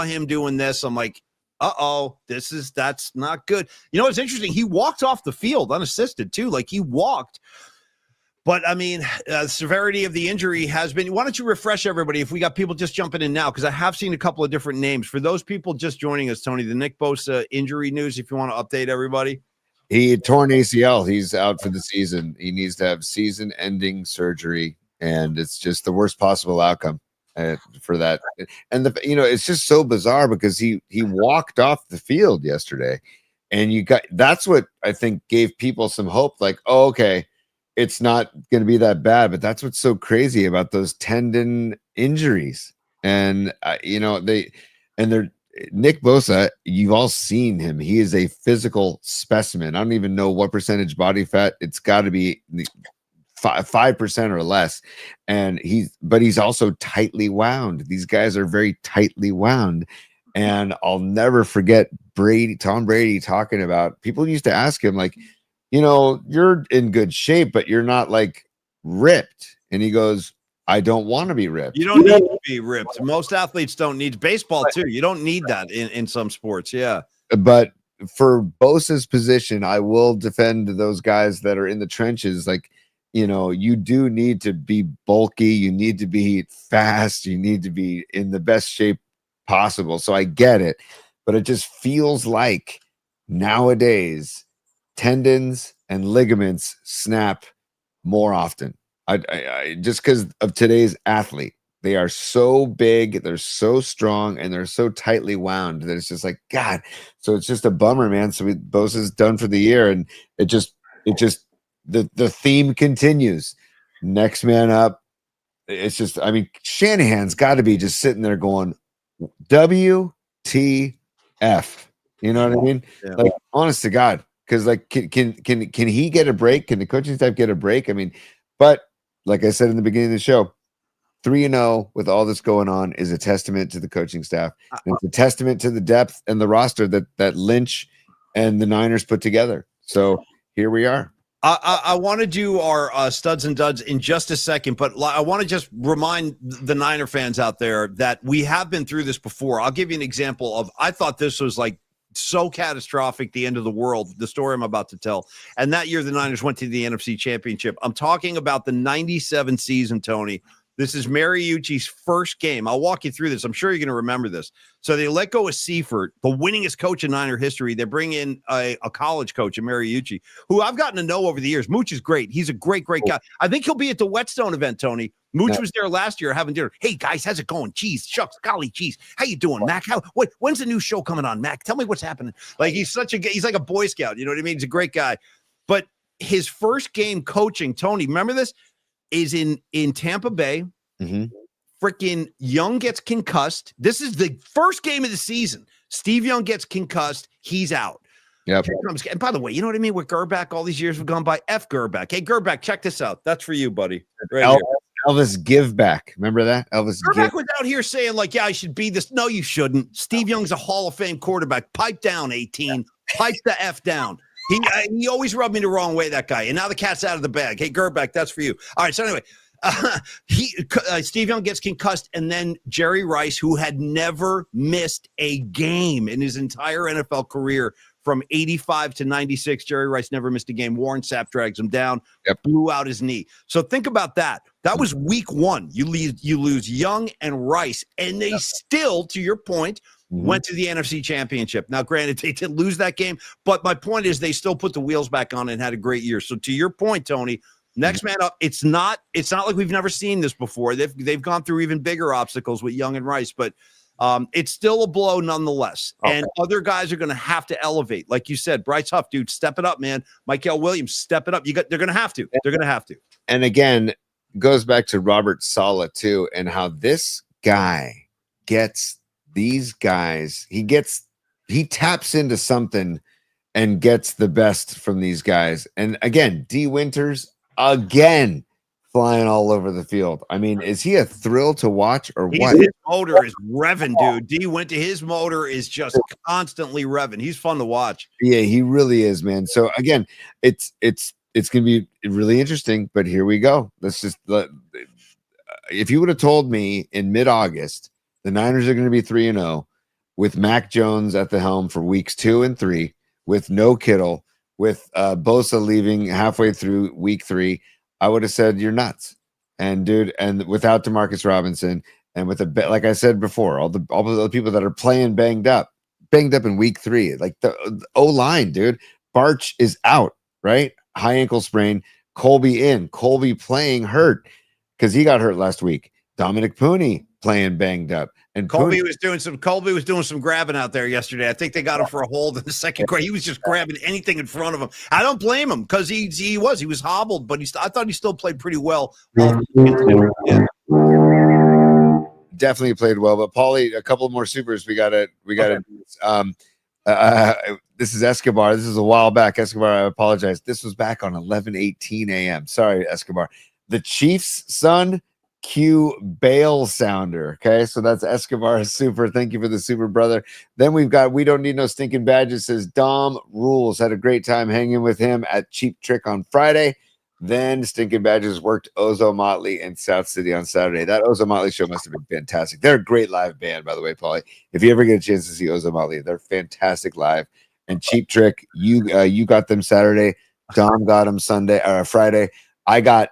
him doing this, I'm like, that's not good. You know, it's interesting. He walked off the field unassisted too. Like he walked. But I mean, severity of the injury has been. Why don't you refresh everybody if we got people just jumping in now? Because I have seen a couple of different names. For those people just joining us, Tony, the Nick Bosa injury news, if you want to update everybody. He torn ACL. He's out for the season. He needs to have season-ending surgery, and it's just the worst possible outcome. for that. And it's just so bizarre because he walked off the field yesterday, and that's what I think gave people some hope. Like, oh, okay, it's not going to be that bad. But that's what's so crazy about those tendon injuries. And they're Nick Bosa. You've all seen him. He is a physical specimen. I don't even know what percentage body fat. It's got to be 5% or less. And he's also tightly wound. These guys are very tightly wound. And I'll never forget Tom Brady talking about, people used to ask him, like, you're in good shape, but you're not like ripped. And he goes, I don't want to be ripped. You don't need to be ripped. Most athletes don't need baseball too. You don't need that in some sports. Yeah. But for Bosa's position, I will defend those guys that are in the trenches. Like, you do need to be bulky. You need to be fast. You need to be in the best shape possible. So I get it, but it just feels like nowadays tendons and ligaments snap more often. I just because of today's athlete, they are so big, they're so strong, and they're so tightly wound that it's just like, God. So it's just a bummer, man. So Bosa's done for the year, and it just the theme continues. Next man up. It's just, I mean, Shanahan's got to be just sitting there going, WTF. You know what I mean? Yeah. Like, honest to God, because like, can he get a break? Can the coaching staff get a break? I mean, but like I said in the beginning of the show, 3-0 with all this going on is a testament to the coaching staff. And it's a testament to the depth and the roster that Lynch and the Niners put together. So here we are. I want to do our studs and duds in just a second, but I want to just remind the Niner fans out there that we have been through this before. I'll give you an example of, I thought this was like so catastrophic, the end of the world, the story I'm about to tell. And that year the Niners went to the NFC Championship. I'm talking about the 97 season, Tony. This is Mariucci's first game. I'll walk you through this. I'm sure you're going to remember this. So they let go of Seifert, the winningest coach in Niner history. They bring in a college coach, Mariucci, who I've gotten to know over the years. Mooch is great. He's a great guy. I think he'll be at the Whetstone event, Tony. Mooch was there last year having dinner. Hey, guys, how's it going? Jeez, shucks, golly, geez. How you doing, Mac? When's the new show coming on, Mac? Tell me what's happening. Like, he's like a Boy Scout. You know what I mean? He's a great guy. But his first game coaching, Tony, remember this? Is in Tampa Bay. Mm-hmm. Freaking Young gets concussed. This is the first game of the season. Steve Young gets concussed. He's out. Yep. And by the way, you know what I mean? With Gerback, all these years have gone by. F Gerback. Hey, Gerback, check this out. That's for you, buddy. Right Elvis Give Back. Remember that? Elvis Gerback was out here saying, like, yeah, I should be this. No, you shouldn't. Steve Young's a Hall of Fame quarterback. Pipe down, 18. Pipe the F down. He always rubbed me the wrong way, that guy. And now the cat's out of the bag. Hey, Gerback, that's for you. All right, so anyway. Steve Young gets concussed, and then Jerry Rice, who had never missed a game in his entire NFL career from 85 to 96, Jerry Rice never missed a game. Warren Sapp drags him down, blew out his knee. So think about that. That was week one. You lose Young and Rice, and they still, to your point, went to the NFC Championship. Now, granted, they did lose that game, but my point is they still put the wheels back on and had a great year. So to your point, Tony, next man up. It's not like we've never seen this before. They've gone through even bigger obstacles with Young and Rice, but it's still a blow nonetheless. Okay. And other guys are going to have to elevate, like you said. Bryce Huff, dude, step it up, man. Michael Williams, step it up. They're going to have to. They're going to have to. And again, goes back to Robert Saleh too, and how this guy gets these guys. He taps into something and gets the best from these guys. And again, D. Winters. Again, flying all over the field. I mean, is he a thrill to watch or what? His motor is revving, dude. D went to his motor is just constantly revving. He's fun to watch. Yeah, he really is, man. So again, it's going to be really interesting. But here we go. Let's just if you would have told me in mid-August the Niners are going to be 3-0 with Mac Jones at the helm for weeks 2 and 3 with no Kittle, with Bosa leaving halfway through week 3, I would have said you're nuts. And dude, and without Demarcus Robinson, and with like I said before, all the people that are playing banged up in week 3, like the O-line, dude. Barch is out, right? High ankle sprain. Colby playing hurt because he got hurt last week. Dominic Pooney playing banged up. And Colby was doing some grabbing out there yesterday. I think they got him for a hold in the second quarter. He was just grabbing anything in front of him. I don't blame him because he was hobbled, but I thought he still played pretty well. Yeah. Definitely played well. But Paulie, a couple more supers. We gotta. This is Escobar. This is a while back. Escobar, I apologize. This was back on 11:18 a.m. Sorry, Escobar. The Chiefs' son. Q bail sounder. Okay, so that's Escobar super. Thank you for the super, brother. Then we've got We Don't Need No Stinking Badges. Says Dom rules. Had a great time hanging with him at Cheap Trick on Friday. Then Stinking Badges worked Ozo Motley in South City on Saturday. That Ozo Motley show must have been fantastic. They're a great live band, by the way, Paulie. If you ever get a chance to see Ozo Motley, they're fantastic live. And Cheap Trick, you got them Saturday. Dom got them Friday. I got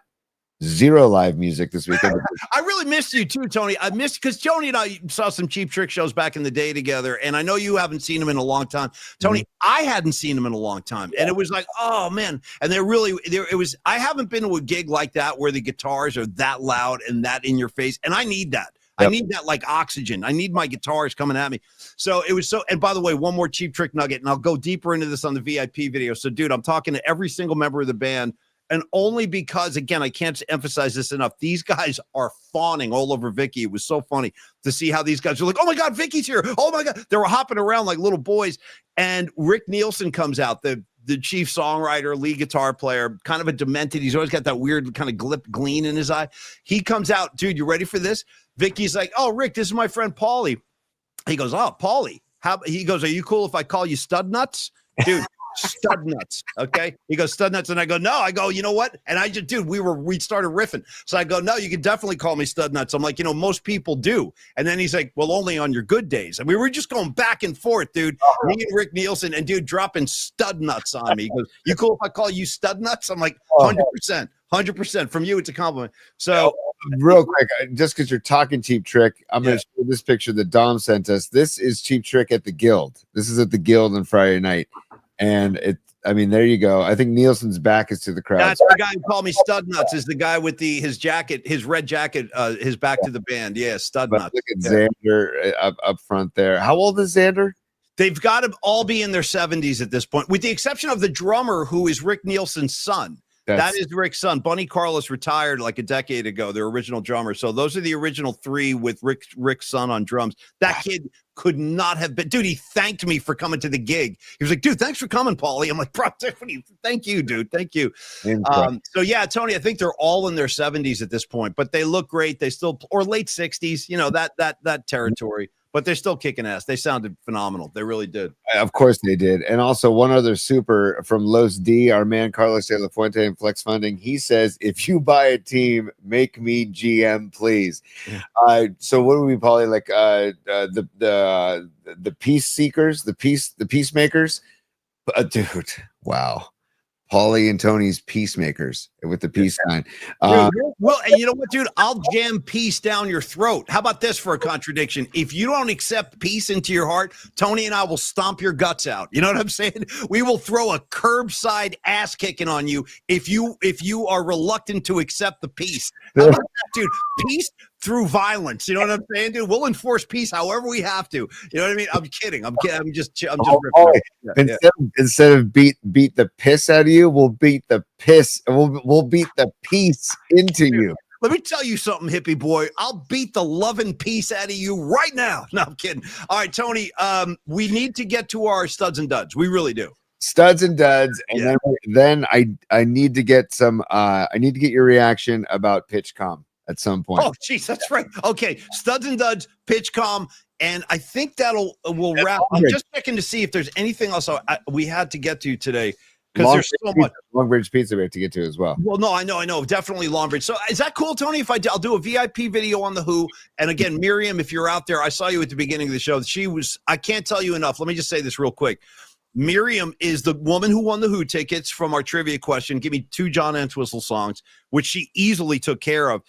zero live music this weekend. I really missed you too, Tony. I missed because Tony and I saw some Cheap Trick shows back in the day together, and I know you haven't seen them in a long time. Tony, I hadn't seen them in a long time, and it was like, oh man! And I haven't been to a gig like that where the guitars are that loud and that in your face, and I need that. Yep. I need that like oxygen. I need my guitars coming at me. So it was so. And by the way, one more Cheap Trick nugget, and I'll go deeper into this on the VIP video. So, dude, I'm talking to every single member of the band. And only because, again, I can't emphasize this enough. These guys are fawning all over Vicky. It was so funny to see how these guys are like, oh, my God, Vicky's here. Oh, my God. They were hopping around like little boys. And Rick Nielsen comes out, the chief songwriter, lead guitar player, kind of a demented. He's always got that weird kind of gleam in his eye. He comes out. Dude, you ready for this? Vicky's like, oh, Rick, this is my friend Paulie. He goes, oh, Paulie. He goes, are you cool if I call you Stud Nuts? Dude. Stud nuts. Okay. He goes, Stud Nuts. And I go, no. I go, you know what? And I just, dude, we started riffing. So I go, no, you can definitely call me Stud Nuts. I'm like, most people do. And then he's like, well, only on your good days. And we were just going back and forth, dude. Me and Rick Nielsen and dude dropping Stud Nuts on me. He goes, you cool if I call you Stud Nuts? I'm like, 100%. 100% from you. It's a compliment. So real quick, just because you're talking Cheap Trick, I'm going to show this picture that Dom sent us. This is Cheap Trick at the Guild. This is at the Guild on Friday night. And there you go. I think Nielsen's back is to the crowd. That's the guy who called me Stud Nuts, is the guy with his jacket, his red jacket, his back to the band. Yeah, Stud Nuts. Look at Xander up front there. How old is Xander? They've got to all be in their 70s at this point, with the exception of the drummer, who is Rick Nielsen's son. That is Rick's son. Bunny Carlos retired like a decade ago, their original drummer. So those are the original three with Rick's son on drums. That kid could not have been. Dude, he thanked me for coming to the gig. He was like, dude, thanks for coming, Paulie. I'm like, bro, thank you, dude. Thank you. So, yeah, Tony, I think they're all in their 70s at this point, but they look great. They still, or late 60s, that territory. But they're still kicking ass. They sounded phenomenal. They really did. Of course they did. And also one other super from Los D, our man Carlos De La Fuente and Flex Funding. He says, if you buy a team, make me GM, please. So what do we call it? Like the peace seekers, the peacemakers. Dude, wow. Paulie and Tony's peacemakers with the peace sign. Well, and you know what, dude? I'll jam peace down your throat. How about this for a contradiction? If you don't accept peace into your heart, Tony and I will stomp your guts out. You know what I'm saying? We will throw a curbside ass kicking on you if you are reluctant to accept the peace. How about that, dude? Peace through violence. You know what I'm saying, dude? We'll enforce peace however we have to. You know what I mean? I'm kidding. I'm just instead of beat the piss out of you, we'll beat the piss and we'll beat the peace into you. Let me tell you something, hippie boy. I'll beat the love and peace out of you right now. No, I'm kidding. All right, Tony, we need to get to our studs and duds. We really do. Studs and duds, and then I need to get some I need to get your reaction about PitchCom at some point. Oh, geez, that's right. Okay, studs and duds, PitchCom, and I think we'll wrap. I'm just checking to see if there's anything else we had to get to today, because there's so much. Longbridge Pizza we have to get to as well. Well, no, I know, definitely Longbridge. So is that cool, Tony? If I'll do a VIP video on the Who, and again, Miriam, if you're out there, I saw you at the beginning of the show. I can't tell you enough. Let me just say this real quick. Miriam is the woman who won the Who tickets from our trivia question. Give me 2 John Entwistle songs, which she easily took care of.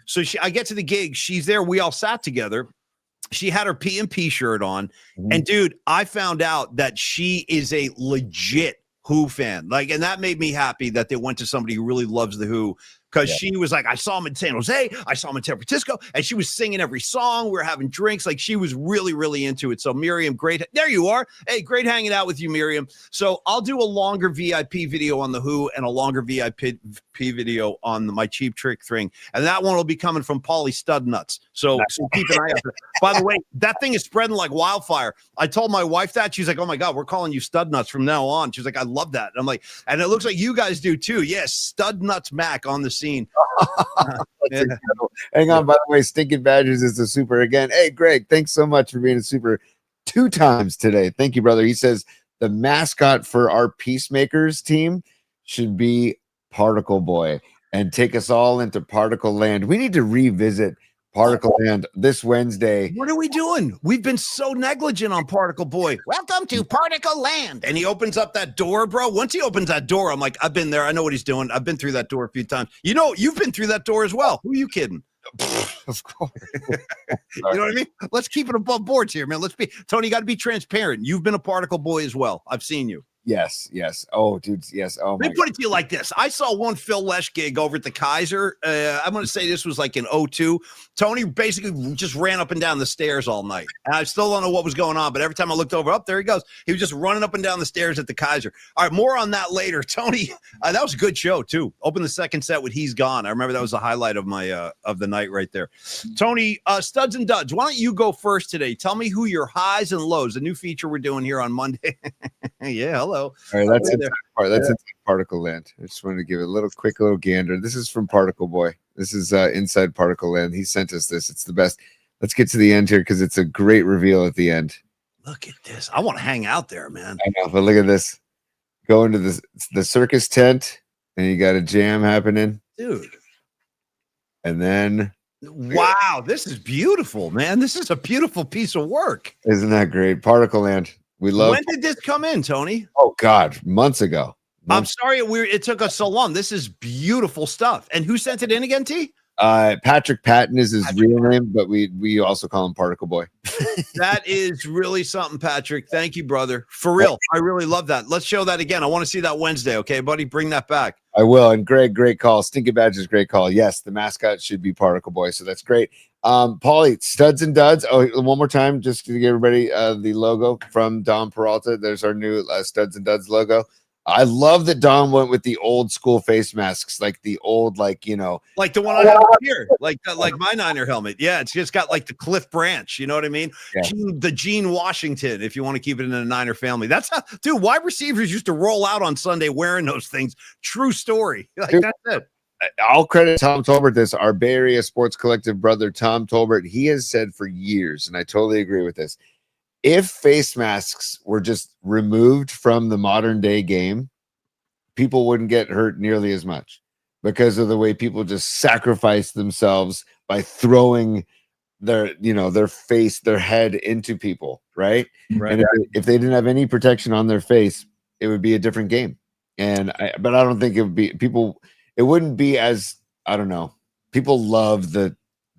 So I get to the gig. She's there. We all sat together. She had her P&P shirt on. Mm-hmm. And, dude, I found out that she is a legit Who fan. And that made me happy that they went to somebody who really loves the Who. because she was like, I saw him in San Jose, I saw him in San Francisco, and she was singing every song. We were having drinks. Like, she was really, really into it. So Miriam, great. There you are. Hey, great hanging out with you, Miriam. So I'll do a longer VIP video on the Who and a longer VIP video on my Cheap Trick thing. And that one will be coming from Paulie Stud Nuts. So keep an eye out. By the way, that thing is spreading like wildfire. I told my wife that. She's like, oh my God, we're calling you Stud Nuts from now on. She's like, I love that. And I'm like, and it looks like you guys do too. Yes, Stud Nuts Mac on the scene. Yeah. Hang on, by the way, Stinking Badgers is a super again. Hey, Greg, thanks so much for being a super 2 times today. Thank you, brother. He says the mascot for our Peacemakers team should be Particle Boy and take us all into Particle Land. We need to revisit Particle Land this Wednesday. What are we doing? We've been so negligent on Particle Boy. Welcome to Particle Land. And he opens up that door, bro. Once he opens that door, I'm like, I've been there. I know what he's doing. I've been through that door a few times. You know, you've been through that door as well. Who are you kidding? Of course. You know what I mean? Let's keep it above boards here, man. Let's be, Tony, you got to be transparent. You've been a Particle Boy as well. I've seen you. Yes. Oh, dude. Yes. Oh, Let me put it to you like this. I saw one Phil Lesh gig over at the Kaiser. I'm going to say this was like in 02. Tony basically just ran up and down the stairs all night. And I still don't know what was going on, but every time I looked over, there he goes. He was just running up and down the stairs at the Kaiser. All right, more on that later. Tony, that was a good show too. Open the second set with He's Gone. I remember that was the highlight of my of the night right there. Tony, Studs and Duds, why don't you go first today? Tell me who your highs and lows, the new feature we're doing here on Monday. Yeah, hello. All right, that's it. That's inside Particle Land. I just wanted to give it a quick little gander. This is from Particle Boy. This is inside Particle Land. He sent us this. It's the best. Let's get to the end here because it's a great reveal at the end. Look at this. I want to hang out there, man. I know, but look at this. Go into the circus tent, and you got a jam happening, dude. And then, wow, this is beautiful, man. This is a beautiful piece of work. Isn't that great? Particle Land. We love. When did this come in, Tony? Oh God, months ago. I'm sorry it took us so long. This is beautiful stuff. And who sent it in again, T? Patrick Patton is his real name, but we also call him Particle Boy. That is really something, Patrick. Thank you, brother. For real. I really love that. Let's show that again. I want to see that Wednesday. Okay, buddy, bring that back. I will. And Greg, great call. Stinky Badgers, great call. Yes, the mascot should be Particle Boy. So that's great. Paulie, Studs and Duds. Oh, one more time, just to give everybody the logo from Don Peralta. There's our new Studs and Duds logo. I love that Don went with the old school face masks, like the old, like the one I have here, like my Niner helmet. Yeah, it's just got like the Cliff Branch. You know what I mean? Yeah. The Gene Washington, if you want to keep it in a Niner family. That's how, dude. Wide receivers used to roll out on Sunday wearing those things. True story. Like, dude, that's it. I'll credit Tom Tolbert this. Our Bay Area Sports Collective brother, Tom Tolbert, he has said for years, and I totally agree with this. If face masks were just removed from the modern day game, people wouldn't get hurt nearly as much because of the way people just sacrifice themselves by throwing their face, their head into people, right? And if they didn't have any protection on their face, it would be a different game. But I don't think it would be it wouldn't be as, I don't know. People love the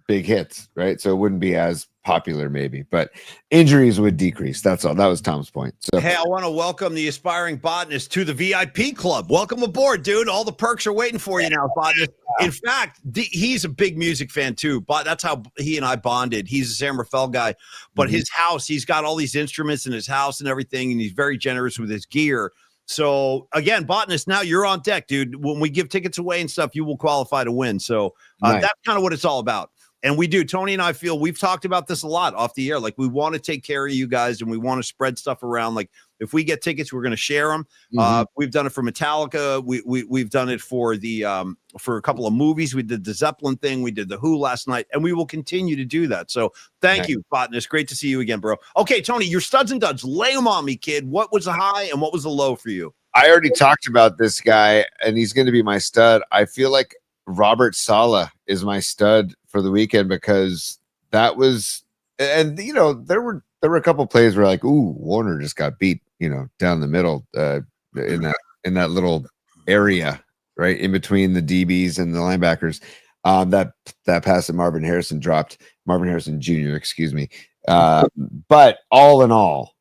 big hits, right? So it wouldn't be as popular maybe, but injuries would decrease. That's all. That was Tom's point. So hey, I want to welcome the aspiring botanist to the VIP club. Welcome aboard, dude. All the perks are waiting for you now, botanist. In fact, he's a big music fan too, but that's how he and I bonded. He's a Sam Rafael guy, but his house, he's got all these instruments in his house and everything, and he's very generous with his gear. So again, botanist, now you're on deck, dude. When we give tickets away and stuff, you will qualify to win. So nice. That's kind of what it's all about. And we do. Tony and I feel we've talked about this a lot off the air. Like, we want to take care of you guys and we want to spread stuff around. Like, if we get tickets, we're going to share them. We've done it for Metallica. We've done it for for a couple of movies. We did the Zeppelin thing. We did the Who last night, and we will continue to do that. So thank you, botanist. Great to see you again, bro. Okay, Tony, your studs and duds. Lay them on me, kid. What was the high and what was the low for you? I already talked about this guy, and he's going to be my stud. I feel like Robert Saleh is my stud for the weekend because that was, and there were a couple plays where like, ooh, Warner just got beat, down the middle in that little area right in between the DBs and the linebackers. That pass that Marvin Harrison Jr., excuse me. But all in all,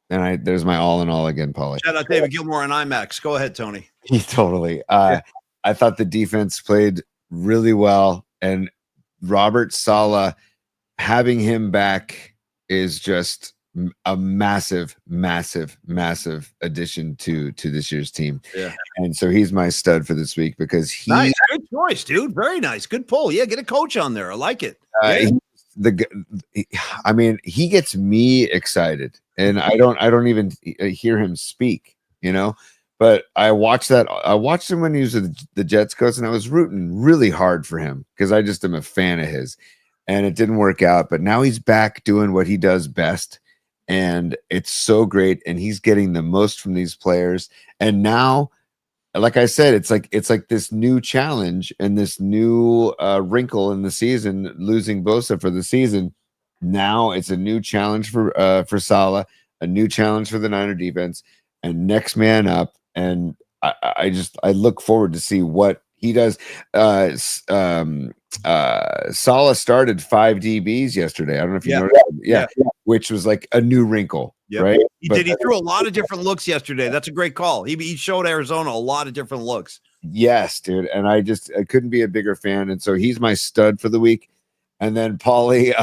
and there's my all in all again, Paulie. Shout out David Gilmour on IMAX. Go ahead, Tony. Totally. I thought the defense played really well, and Robert Saleh, having him back is just a massive, massive, massive addition to this year's team. Yeah. And so he's my stud for this week because Nice. Good choice, dude. Very nice. Good pull. Yeah, get a coach on there. I like it. I mean, he gets me excited, and I don't even hear him speak, but I watched him when he was with the Jets coach, and I was rooting really hard for him because I just am a fan of his, and it didn't work out, but now he's back doing what he does best, and it's so great, and he's getting the most from these players. And now, like I said, it's like this new challenge and this new wrinkle in the season, losing Bosa for the season. Now it's a new challenge for Saleh, a new challenge for the Niner defense, and next man up. And I look forward to see what he does. Saleh started 5 DBs yesterday. I don't know if you noticed. Yeah, which was like a new wrinkle. Yep. Right? He did. He threw a lot of different looks yesterday. That's a great call. He showed Arizona a lot of different looks. Yes, dude. And I couldn't be a bigger fan. And so he's my stud for the week. And then Paulie,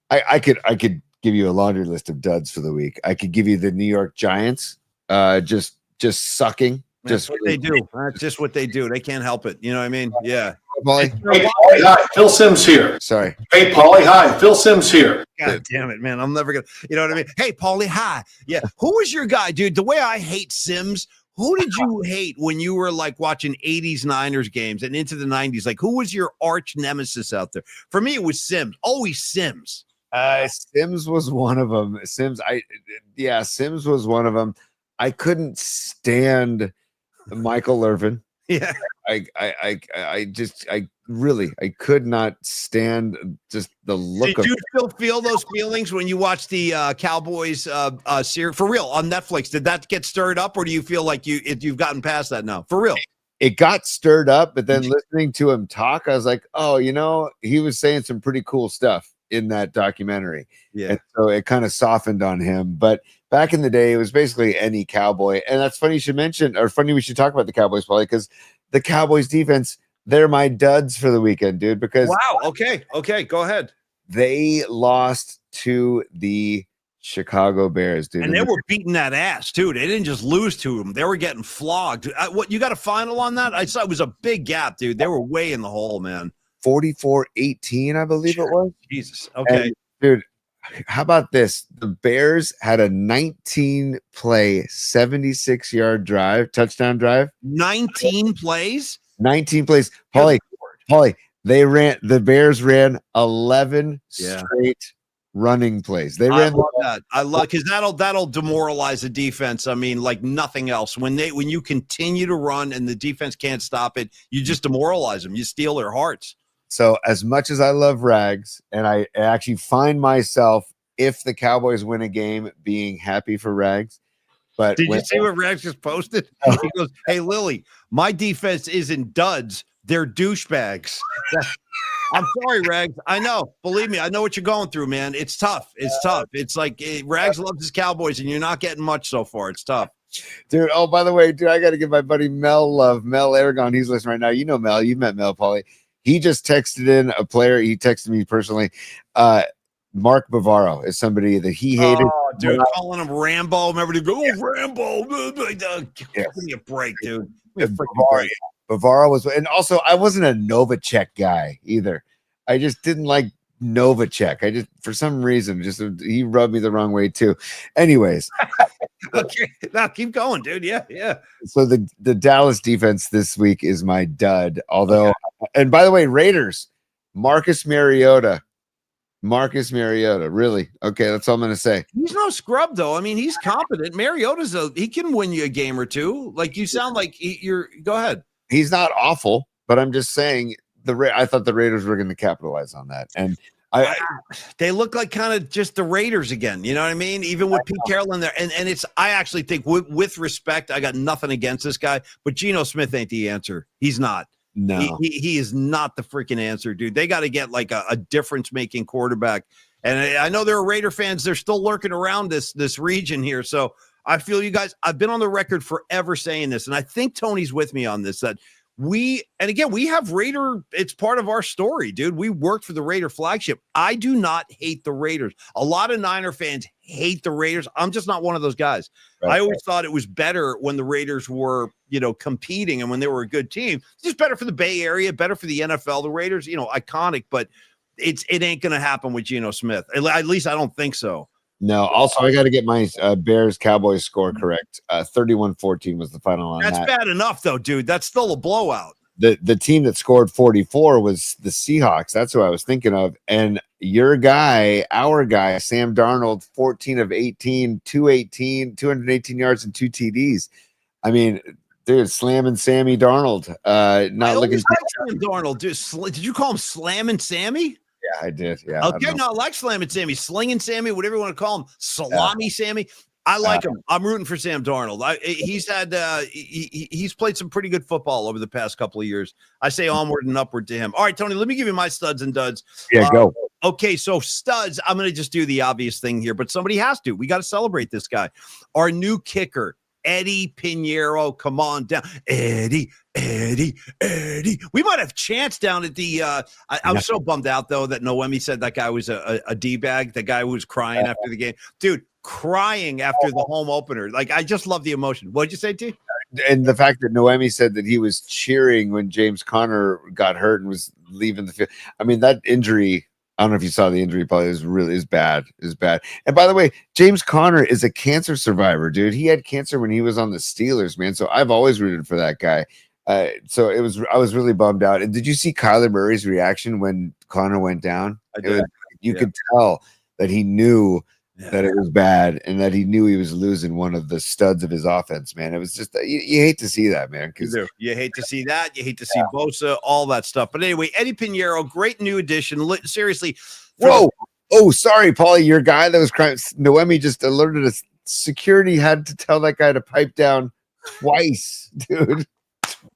I could give you a laundry list of duds for the week. I could give you the New York Giants, just sucking. That's what they do. That's just what they do. They can't help it. You know what I mean? Yeah. Paulie? Hey, Paulie, hi. Phil Sims here. Sorry. Hey, Paulie, hi. Phil Sims here. God damn it, man. I'm never going to, you know what I mean? Hey, Paulie, hi. Yeah. Who was your guy, dude? The way I hate Sims, who did you hate when you were like watching 80s Niners games and into the 90s? Like, who was your arch nemesis out there? For me, it was Sims. Always Sims. Sims was one of them. Sims was one of them. I couldn't stand Michael Irvin. Yeah. I could not stand just the look. Did you still feel those feelings when you watched the Cowboys series for real on Netflix? Did that get stirred up, or do you feel like you've gotten past that now? For real. It got stirred up, but then listening to him talk, I was like, oh, he was saying some pretty cool stuff in that documentary. Yeah. And so it kind of softened on him. But back in the day, it was basically any Cowboy. And that's funny you should mention, or funny we should talk about the Cowboys, probably, because the Cowboys defense, they're my duds for the weekend, dude. Because wow. Okay. Go ahead. They lost to the Chicago Bears, dude. And they were beating that ass, too. They didn't just lose to them. They were getting flogged. What, you got a final on that? I saw it was a big gap, dude. They were way in the hole, man. 44-18, I believe it was. Jesus. Okay. And, dude, how about this? The Bears had a 19-play, 76-yard drive, touchdown drive. 19 plays? 19 plays. Paulie, the Bears ran 11 straight running plays. They ran. I love that. I love, because that'll demoralize the defense. I mean, like nothing else. When you continue to run and the defense can't stop it, you just demoralize them. You steal their hearts. So as much as I love Rags, and I actually find myself, if the Cowboys win a game, being happy for Rags. But did you see what Rags just posted? He goes, "Hey Lily, my defense isn't duds; they're douchebags." I'm sorry, Rags. I know. Believe me, I know what you're going through, man. It's tough. It's like Rags loves his Cowboys, and you're not getting much so far. It's tough. Dude, oh, by the way, dude, I got to give my buddy Mel love. Mel Aragon, he's listening right now. You know Mel. You've met Mel, Paulie. He just texted in a player. He texted me personally. Mark Bavaro is somebody that he hated. Oh, dude, calling him Rambo. Remember to go, Rambo. Give me a break, dude. Give me a freaking break. Bavaro was, and also I wasn't a Novacek guy either. I just didn't like Novacek. For some reason, he rubbed me the wrong way too. Anyways, okay, now keep going, dude. Yeah. So the Dallas defense this week is my dud. Although, and by the way, Raiders, Marcus Mariota, really okay. That's all I'm gonna say. He's no scrub though. I mean, he's competent. Mariota's he can win you a game or two. Like you sound like you're. Go ahead. He's not awful, but I'm just saying I thought the Raiders were going to capitalize on that, and they look like kind of just the Raiders again. You know what I mean? Even with Pete Carroll in there, and it's. I actually think with respect, I got nothing against this guy, but Geno Smith ain't the answer. He's not. No, he is not the freaking answer, dude. They got to get like a difference-making quarterback. And I know there are Raider fans. They're still lurking around this region here, so. I feel you guys, I've been on the record forever saying this, and I think Tony's with me on this, that we have Raider. It's part of our story, dude. We worked for the Raider flagship. I do not hate the Raiders. A lot of Niner fans hate the Raiders. I'm just not one of those guys. Right. I always thought it was better when the Raiders were, competing and when they were a good team. It's just better for the Bay Area, better for the NFL. The Raiders, iconic, but it ain't going to happen with Geno Smith. At least I don't think so. No, also I got to get my Bears Cowboys score correct. 31-14 was the final on That's that. bad enough though, dude. That's still a blowout. The team that scored 44 was the Seahawks. That's who I was thinking of. And your guy, our guy, Sam Darnold, 14 of 18, 218 yards and 2 TDs. I mean, dude, slamming Sammy Darnold. Not looking Sam Darnold, dude. Did you call him Slamming Sammy? Yeah, I did. Yeah. Okay, no, I like Slamming Sammy, Slinging Sammy, whatever you want to call him, Salami Sammy. I like him. I'm rooting for Sam Darnold. He's played some pretty good football over the past couple of years. I say onward and upward to him. All right, Tony, let me give you my studs and duds. Yeah, go. Okay, so studs, I'm going to just do the obvious thing here, but somebody has to. We got to celebrate this guy. Our new kicker, Eddy Pinheiro, come on down. Eddy. We might have chance down at the I'm so bummed out though that Noemi said that guy was a D-bag, the guy who was crying after the game. Dude, crying after the home opener. Like, I just love the emotion. What'd you say, T? And the fact that Noemi said that he was cheering when James Conner got hurt and was leaving the field. I mean, that injury, I don't know if you saw the injury, probably is bad. Is bad. And by the way, James Conner is a cancer survivor, dude. He had cancer when he was on the Steelers, man. So I've always rooted for that guy. I was really bummed out. And did you see Kyler Murray's reaction when Conner went down? You could tell that he knew that it was bad and that he knew he was losing one of the studs of his offense, man. It was just you hate to see that, man. You hate to see that. You hate to see Bosa, all that stuff. But anyway, Eddy Pinheiro, great new addition. Seriously. Whoa. Oh, sorry, Paulie. Your guy that was crying. Noemi just alerted us. Security had to tell that guy to pipe down twice, dude.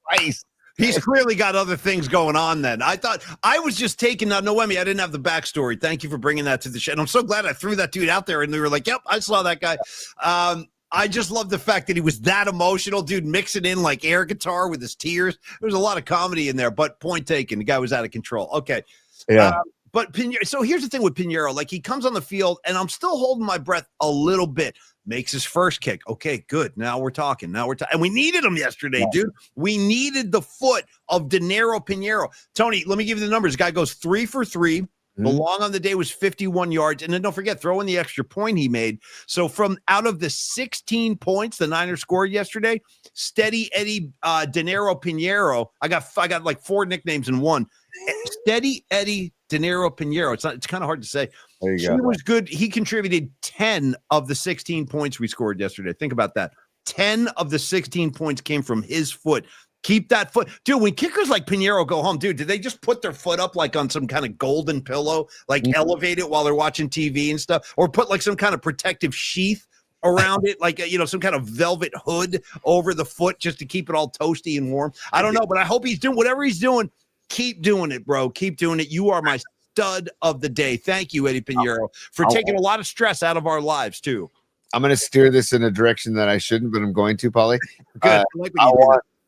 Twice. He's clearly got other things going on then. I thought I was just taking Noemi. I didn't have the backstory. Thank you for bringing that to the show. And I'm so glad I threw that dude out there and they were like, yep, I saw that guy. I just love the fact that he was that emotional, dude, mixing in like air guitar with his tears. There was a lot of comedy in there, but point taken. The guy was out of control. Okay. Yeah. But Pinheiro, so here's the thing with Pinheiro. Like, he comes on the field, and I'm still holding my breath a little bit. Makes his first kick. Okay, good. Now we're talking. And we needed him yesterday, dude. We needed the foot of Dinero Pinheiro. Tony, let me give you the numbers. The guy goes 3 for 3. The long on the day was 51 yards. And then don't forget, throw in the extra point he made. So from out of the 16 points the Niners scored yesterday, Steady Eddy Dinero Pinheiro. I got like 4 nicknames in one. Steady Eddy Dinero Pinheiro. It's kind of hard to say. He was good. He contributed 10 of the 16 points we scored yesterday. Think about that. 10 of the 16 points came from his foot. Keep that foot. Dude, when kickers like Pinheiro go home, dude, did they just put their foot up like on some kind of golden pillow, like elevate it while they're watching TV and stuff, or put like some kind of protective sheath around it, like, some kind of velvet hood over the foot just to keep it all toasty and warm? I don't know, but I hope he's doing whatever he's doing. Keep doing it, bro. Keep doing it. You are my stud of the day. Thank you, Eddy Pinheiro, for taking a lot of stress out of our lives, too. I'm going to steer this in a direction that I shouldn't, but I'm going to, Paulie. Good.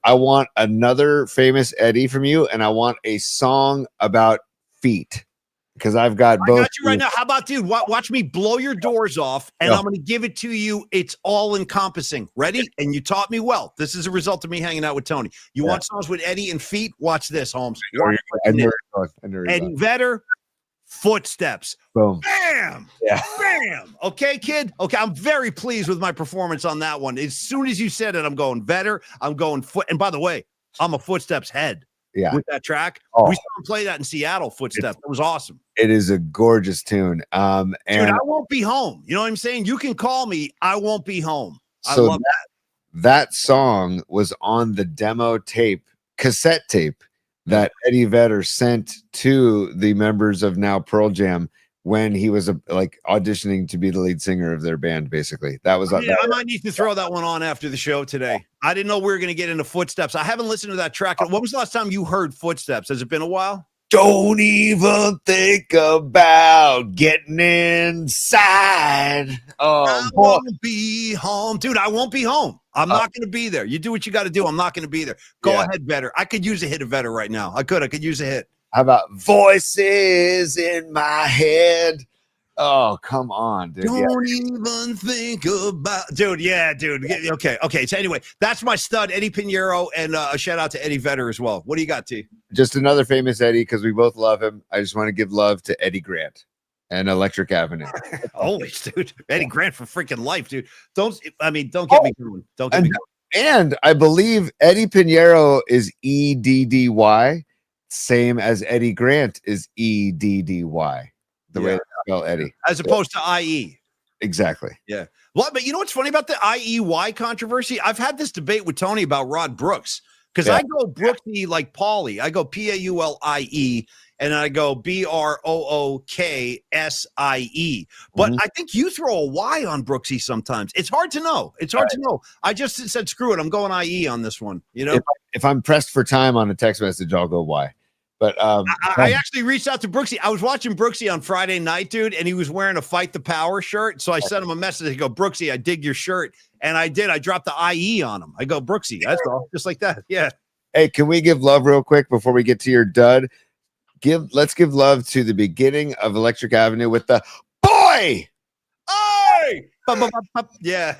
I want another famous Eddy from you, and I want a song about feet, because I've got both. I got you right now. How about, dude, watch me blow your doors off, and I'm going to give it to you. It's all encompassing. Ready? And you taught me well. This is a result of me hanging out with Tony. You want songs with Eddy and feet? Watch this, Holmes. Eddie Vedder, Footsteps. Boom. Bam. Yeah. Bam. Okay, kid. Okay, I'm very pleased with my performance on that one. As soon as you said it, I'm going Vedder. I'm going Foot. And by the way, I'm a Footsteps head. Yeah. With that track. We saw him play that in Seattle, Footsteps. It was awesome. It is a gorgeous tune. And dude, I won't be home. You know what I'm saying? You can call me. I won't be home. I love that. That song was on the demo tape, cassette tape, that Eddie Vedder sent to the members of now Pearl Jam when he was auditioning to be the lead singer of their band. Basically, that was. I might need to throw that one on after the show today. I didn't know we were going to get into Footsteps. I haven't listened to that track. When was the last time you heard Footsteps? Has it been a while? Don't even think about getting inside. I won't be home, dude. I won't be home. I'm not going to be there. You do what you got to do. I'm not going to be there. Go ahead, Vetter. I could use a hit of Vetter right now. I could use a hit. How about voices in my head? Oh, come on, dude. Don't even think about, dude. Yeah, dude. Okay. So anyway, that's my stud, Eddy Pinheiro, and a shout out to Eddie Vedder as well. What do you got, T? Just another famous Eddie, because we both love him. I just want to give love to Eddie Grant and Electric Avenue. Always, dude. Eddie Grant for freaking life, dude. Don't get me going. Don't get me going. And I believe Eddie Pinheiro is EDDY, same as Eddie Grant is EDDY. The way they spell Eddie, as opposed to IE. Exactly. Yeah. Well, but you know what's funny about the IEY controversy? I've had this debate with Tony about Rod Brooks, because I go Brooksy like Paulie. I go Paulie, and I go Brooksie. But I think you throw a Y on Brooksy sometimes. It's hard to know. To know. I just said screw it. I'm going IE on this one. You know, if I'm pressed for time on a text message, I'll go Y. But I actually reached out to Brooksy. I was watching Brooksy on Friday night, dude, and he was wearing a Fight the Power shirt. So I sent him a message. I go, Brooksy, I dig your shirt. And I did. I dropped the IE on him. I go, Brooksy, that's all. Just like that. Yeah. Hey, can we give love real quick before we get to your dud? Let's give love to the beginning of Electric Avenue with the boy. Hey! Yeah.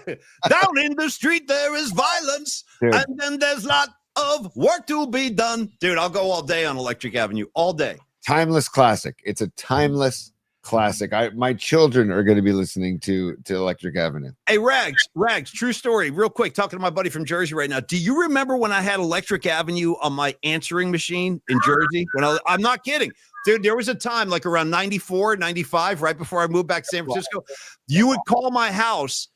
Down in the street, there is violence. Dude. And then there's lot of work to be done. Dude, I'll go all day on Electric Avenue. All day. Timeless classic. It's a timeless classic. My children are going to be listening to Electric Avenue. Hey, Rags, true story. Real quick, talking to my buddy from Jersey right now. Do you remember when I had Electric Avenue on my answering machine in Jersey? I'm not kidding. Dude, there was a time like around 94, 95, right before I moved back to San Francisco. You would call my house.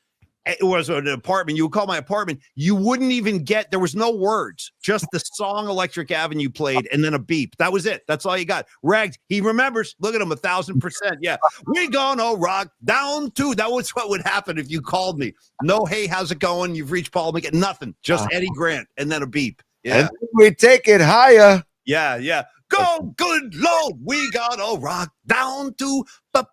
It was an apartment. You would call my apartment. You wouldn't even get, there was no words, just the song Electric Avenue played and then a beep. That was it. That's all you got. Rags, he remembers. Look at him, 1,000%. Yeah. We gonna rock down to, that was what would happen if you called me. No, hey, how's it going? You've reached Paul McGinn. Nothing. Just Eddie Grant and then a beep. Yeah. And we take it higher. Yeah. Go, good Lord. We gotta rock down to, all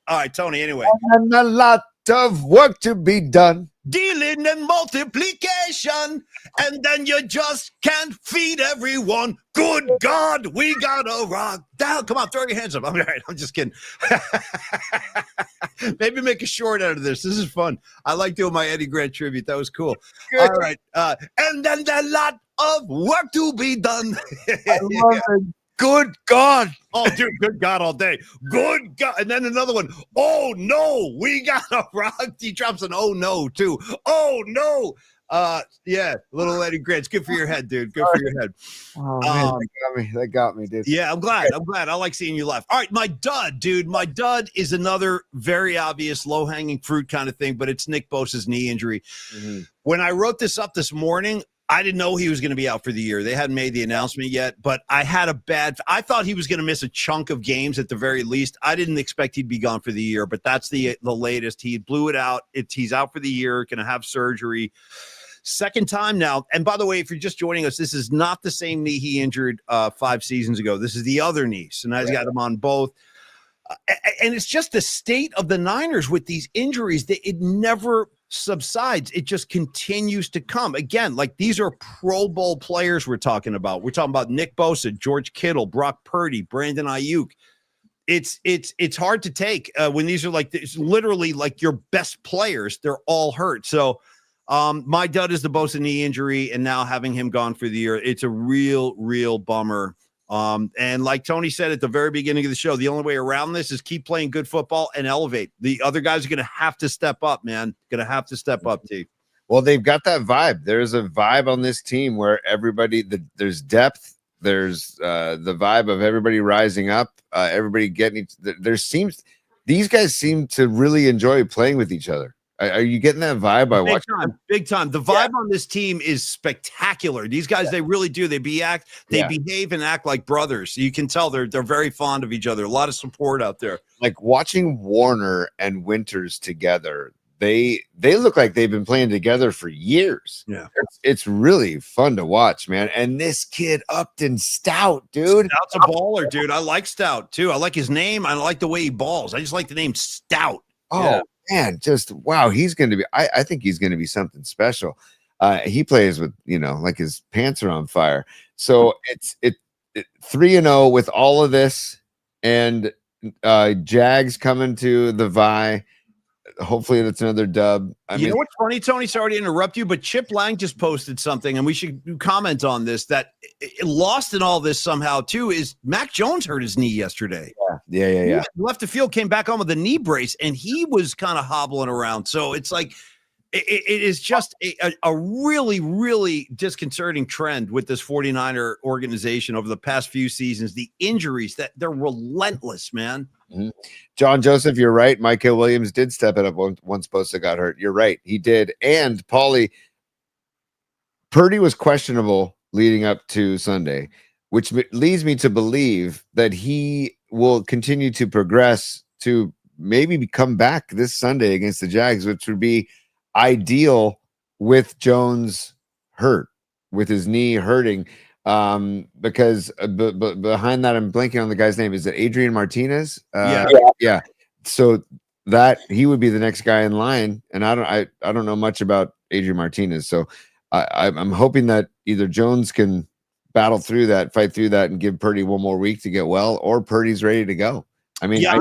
right, Tony, anyway. And a lot of work to be done, dealing and multiplication, and then you just can't feed everyone. Good God, we gotta rock down. Come on, throw your hands up. I'm all right. I'm just kidding. Maybe make a short out of this. This is fun. I like doing my Eddie Grant tribute. That was cool. Good. All right, and then a lot of work to be done. I love it. Good God. Oh, dude, good God all day. Good God. And then another one. Oh, no, we got a rock. He drops an oh, no, too. Oh, no. Yeah, little Eddie Grant. It's good for your head, dude. Good for your head. Oh, man, that got me, dude. Yeah, I'm glad. I like seeing you laugh. All right, my dud, dude. My dud is another very obvious low-hanging fruit kind of thing, but it's Nick Bosa's knee injury. Mm-hmm. When I wrote this up this morning, I didn't know he was going to be out for the year. They hadn't made the announcement yet, but I thought he was going to miss a chunk of games at the very least. I didn't expect he'd be gone for the year, but that's the latest. He blew it out. He's out for the year, going to have surgery. Second time now. And by the way, if you're just joining us, this is not the same knee he injured 5 seasons ago. This is the other knee. So now he's got him on both. And it's just the state of the Niners with these injuries that it never subsides. It just continues to come. Again, like these are Pro Bowl players we're talking about. We're talking about Nick Bosa, George Kittle, Brock Purdy, Brandon Ayuk. It's hard to take when these are like it's literally like your best players. They're all hurt. So my dud is the Bosa knee injury, and now having him gone for the year. It's a real bummer. And like Tony said at the very beginning of the show, the only way around this is keep playing good football and elevate. The other guys are going to have to step up, man. Going to have to step up, T. Well, they've got that vibe. There's a vibe on this team where there's depth. There's the vibe of everybody rising up. Everybody getting. These guys seem to really enjoy playing with each other. Are you getting that vibe by watching? Big time. The vibe on this team is spectacular. These guys, they really do. They behave and act like brothers. You can tell they're very fond of each other. A lot of support out there. Like watching Warner and Winters together, they look like they've been playing together for years. Yeah, it's really fun to watch, man. And this kid Upton Stout, dude. Stout's a baller, dude. I like Stout too. I like his name. I like the way he balls. I just like the name Stout. Oh. Yeah. man, just wow, he's going to be. I think he's going to be something special. He plays with like his pants are on fire. So it's 3-0 with all of this, and Jags coming to the Vi. Hopefully that's another dub. You know what's funny, Tony? Sorry to interrupt you, but Chip Lang just posted something, and we should comment on this. That lost in all this somehow too is Mac Jones hurt his knee yesterday. Yeah. He left the field, came back on with a knee brace, and he was kind of hobbling around. So it's like it is just a really, really disconcerting trend with this 49er organization over the past few seasons. The injuries that they're relentless, man. Mm-hmm. John Joseph, you're right. Michael Williams did step it up once Bosa got hurt. You're right. He did. And Paulie, Purdy was questionable leading up to Sunday, which leads me to believe that he will continue to progress to maybe come back this Sunday against the Jags, which would be ideal with Jones hurt, with his knee hurting. Because behind that, I'm blanking on the guy's name. Is it Adrian Martinez? Yeah. So that he would be the next guy in line, and I don't know much about Adrian Martinez. So I'm hoping that either Jones can battle through that, fight through that, and give Purdy one more week to get well, or Purdy's ready to go. I mean, I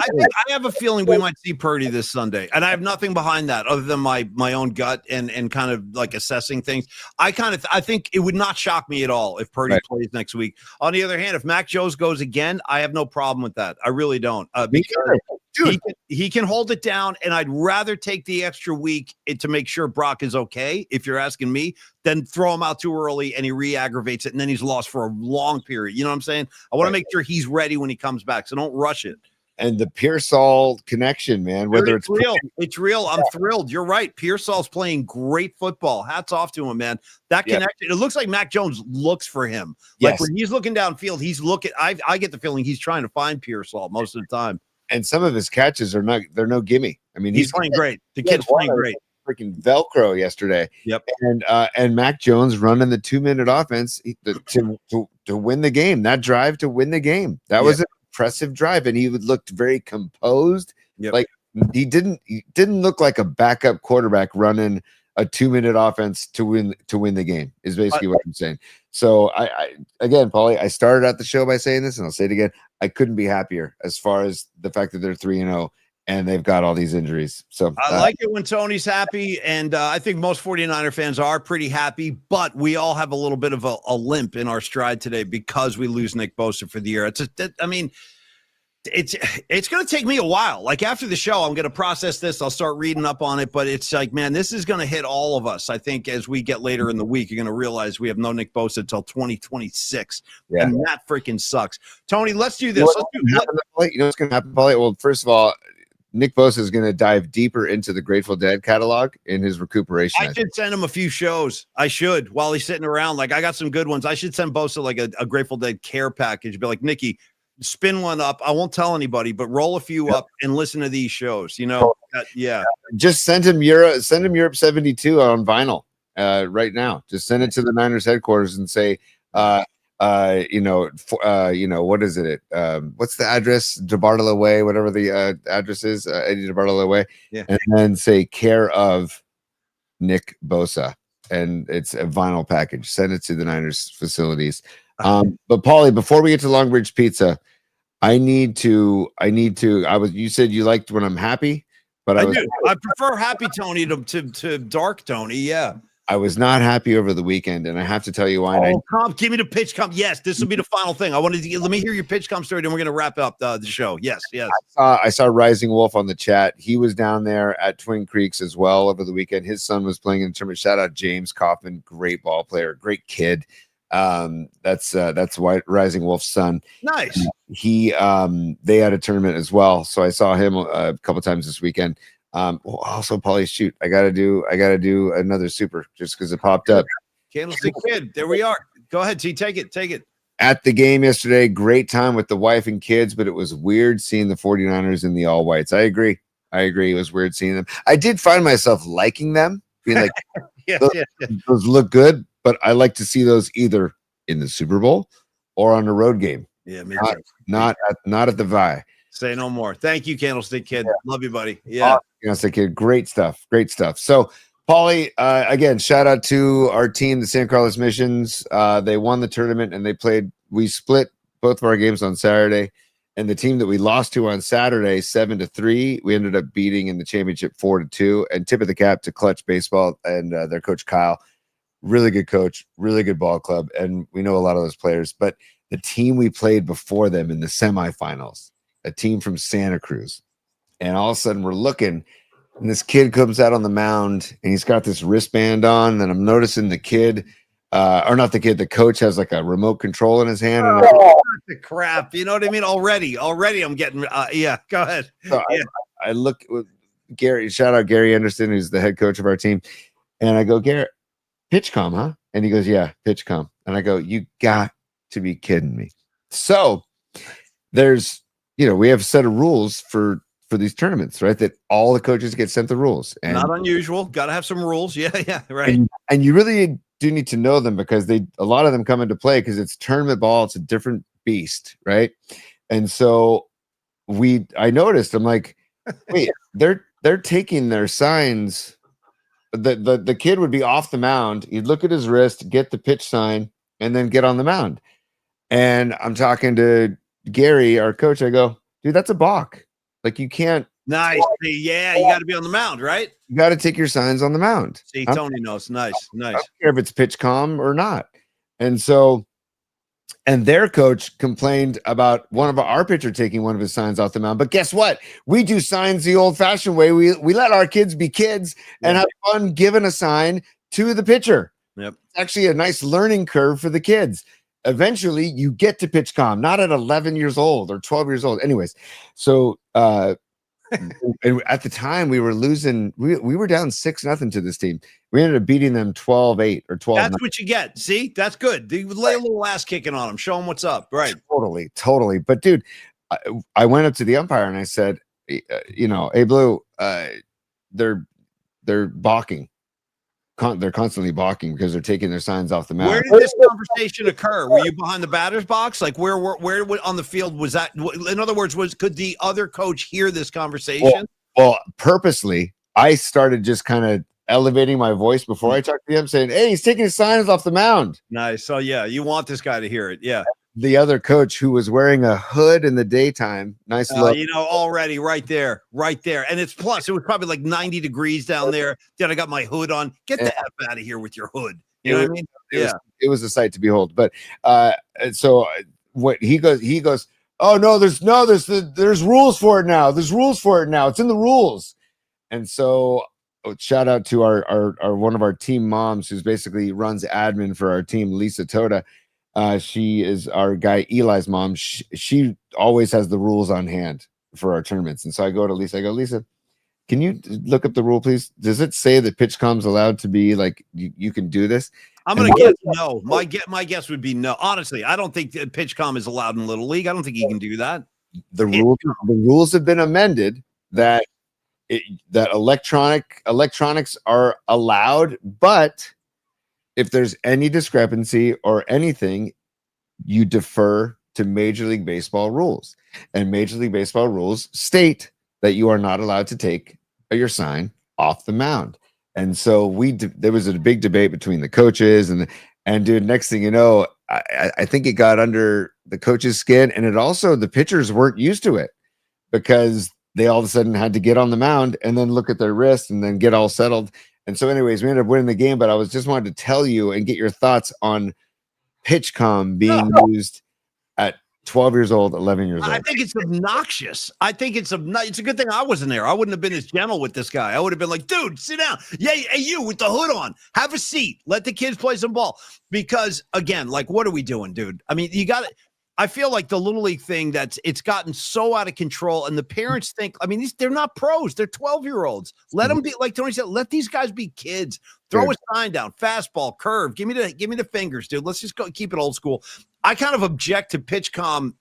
have a feeling we might see Purdy this Sunday, and I have nothing behind that other than my own gut and kind of like assessing things. I think it would not shock me at all if Purdy plays next week. On the other hand, if Mac Jones goes again, I have no problem with that. I really don't, because he can hold it down, and I'd rather take the extra week to make sure Brock is okay, if you're asking me, than throw him out too early and he re-aggravates it, and then he's lost for a long period. You know what I'm saying? I want to make sure he's ready when he comes back, so don't rush it. And the Pearsall connection, man, whether it's real. I'm thrilled. You're right. Pearsall's playing great football. Hats off to him, man. That connection. It looks like Mac Jones looks for him. Like when he's looking downfield, he's looking. I get the feeling he's trying to find Pearsall most of the time. And some of his catches are they're no gimme. I mean, he's playing great. The kid's playing great. Freaking Velcro yesterday. Yep. And Mac Jones running the 2-minute offense to win the game. That drive to win the game. That was impressive drive, and he looked very composed. Like he didn't look like a backup quarterback running a 2-minute offense to win the game, is basically what I'm saying. So I again, Paulie, I started out the show by saying this, and I'll say it again. I couldn't be happier as far as the fact that they're 3-0 and they've got all these injuries. So I like it when Tony's happy, and I think most 49er fans are pretty happy, but we all have a little bit of a limp in our stride today because we lose Nick Bosa for the year. It's going to take me a while. Like after the show, I'm going to process this. I'll start reading up on it, but it's like, man, this is going to hit all of us. I think as we get later in the week, you're going to realize we have no Nick Bosa until 2026. And that freaking sucks. Tony, let's do this. You know what's going to happen, Paulie? Well, first of all, Nick Bosa is going to dive deeper into the Grateful Dead catalog in his recuperation. I should send him a few shows. I should, while he's sitting around. Like I got some good ones. I should send Bosa like a Grateful Dead care package. Be like, Nikki, spin one up. I won't tell anybody, but roll a few up and listen to these shows. Just send him Europe 72 on vinyl right now. Just send it to the Niners headquarters and say, what is it? What's the address? DeBartolo Way, whatever the address is, Eddy DeBartolo Way. Yeah. And then say care of Nick Bosa, and it's a vinyl package. Send it to the Niners facilities. But Paulie, before we get to Long Bridge Pizza, you said you liked when I'm happy, but I prefer happy Tony to dark Tony. Yeah. I was not happy over the weekend, and I have to tell you why. Give me the pitch comp. Yes, this will be the final thing. I wanted to let me hear your pitch comp story, then we're going to wrap up the show. Yes. I saw Rising Wolf on the chat. He was down there at Twin Creeks as well over the weekend. His son was playing in a tournament. Shout out James Kaufman, great ball player, great kid. That's Rising Wolf's son. Nice. They had a tournament as well, so I saw him a couple times this weekend. Also, Paulie, shoot, I gotta do another super just because it popped up. Candlestick Kid, there we are. Go ahead, T. Take it. At the game yesterday, great time with the wife and kids, but it was weird seeing the 49ers in the all whites. I agree. It was weird seeing them. I did find myself liking them, being like, those look good, but I like to see those either in the Super Bowl or on a road game. Yeah, not at the Vi. Say no more. Thank you, Candlestick Kid. Love you, buddy. Yeah. Fiance kid. Great stuff. Great stuff. So, Paulie, again, shout out to our team, the San Carlos Missions. They won the tournament and we split both of our games on Saturday. And the team that we lost to on Saturday, 7-3, we ended up beating in the championship 4-2. And tip of the cap to Clutch Baseball and their coach, Kyle. Really good coach, really good ball club. And we know a lot of those players. But the team we played before them in the semifinals, a team from Santa Cruz. And all of a sudden we're looking, and this kid comes out on the mound, and he's got this wristband on. And I'm noticing the kid, the coach has like a remote control in his hand. And The crap, you know what I mean? Already I'm getting, yeah, go ahead. So yeah. I look with Gary, shout out Gary Anderson, who's the head coach of our team. And I go, Gary, pitch comm, huh? And he goes, yeah, pitch comm. And I go, you got to be kidding me. So there's, we have a set of rules for these tournaments, right? That all the coaches get sent the rules. And not unusual. Got to have some rules. Yeah, right. And you really do need to know them because a lot of them come into play because it's tournament ball. It's a different beast, right? And so I noticed, I'm like, wait, they're taking their signs. The kid would be off the mound. He'd look at his wrist, get the pitch sign, and then get on the mound. And I'm talking to Gary, our coach. I go, dude, that's a balk. Like you can't. Nice. Yeah, you got to be on the mound, right? You got to take your signs on the mound. See, Tony knows. Nice. I don't care if it's pitch comm or not. And so, and their coach complained about one of our pitcher taking one of his signs off the mound. But guess what? We do signs the old-fashioned way. We let our kids be kids and have fun giving a sign to the pitcher. Yep. It's actually a nice learning curve for the kids. Eventually, you get to pitch comm, not at 11 years old or 12 years old. Anyways, so and at the time we were losing. We were down 6-0 to this team. We ended up beating them 12-8 or 12. That's what you get. See, that's good. You lay a little ass kicking on them. Show them what's up. Right. Totally. But dude, I went up to the umpire and I said, hey Blue, they're balking. They're constantly balking because they're taking their signs off the mound. Where did this conversation occur? Were you behind the batter's box? Like where on the field was that? In other words, could the other coach hear this conversation? Well, purposely, I started just kind of elevating my voice before I talked to him, saying, "Hey, he's taking his signs off the mound." Nice. So yeah, you want this guy to hear it. Yeah. The other coach, who was wearing a hood in the daytime, nice look. Already right there. And it was probably like 90 degrees down there. Then I got my hood on. Get the F out of here with your hood. You know what I mean? It was a sight to behold. But so what he goes, oh no, there's rules for it now. There's rules for it now. It's in the rules. And so shout out to our one of our team moms who's basically runs admin for our team, Lisa Toda. She is our guy Eli's mom. She always has the rules on hand for our tournaments. And so I go to Lisa. I go, Lisa, can you look up the rule, please? Does it say that pitch comm's allowed to be like you can do this? I'm going to guess no. My guess would be no. Honestly, I don't think that pitch comm is allowed in Little League. I don't think you can do that. The rules have been amended that electronics are allowed, but if there's any discrepancy or anything, you defer to Major League Baseball rules. And Major League Baseball rules state that you are not allowed to take your sign off the mound. And so there was a big debate between the coaches and dude, next thing you know, I think it got under the coach's skin, and it also, the pitchers weren't used to it because they all of a sudden had to get on the mound and then look at their wrist and then get all settled. And so anyways, we ended up winning the game, but I was just wanted to tell you and get your thoughts on pitch comm being used at 12 years old, 11 years old. I think it's obnoxious. It's a good thing I wasn't there. I wouldn't have been as gentle with this guy. I would have been like, dude, sit down. Yeah, hey, you with the hood on, have a seat. Let the kids play some ball. Because again, like, what are we doing, dude? I mean, I feel like the Little League thing it's gotten so out of control, and the parents think, I mean, they're not pros. They're 12-year-olds. Let them be, like Tony said, let these guys be kids. Throw a sign down, fastball, curve. Give me the fingers, dude. Let's just go keep it old school. I kind of object to pitch comm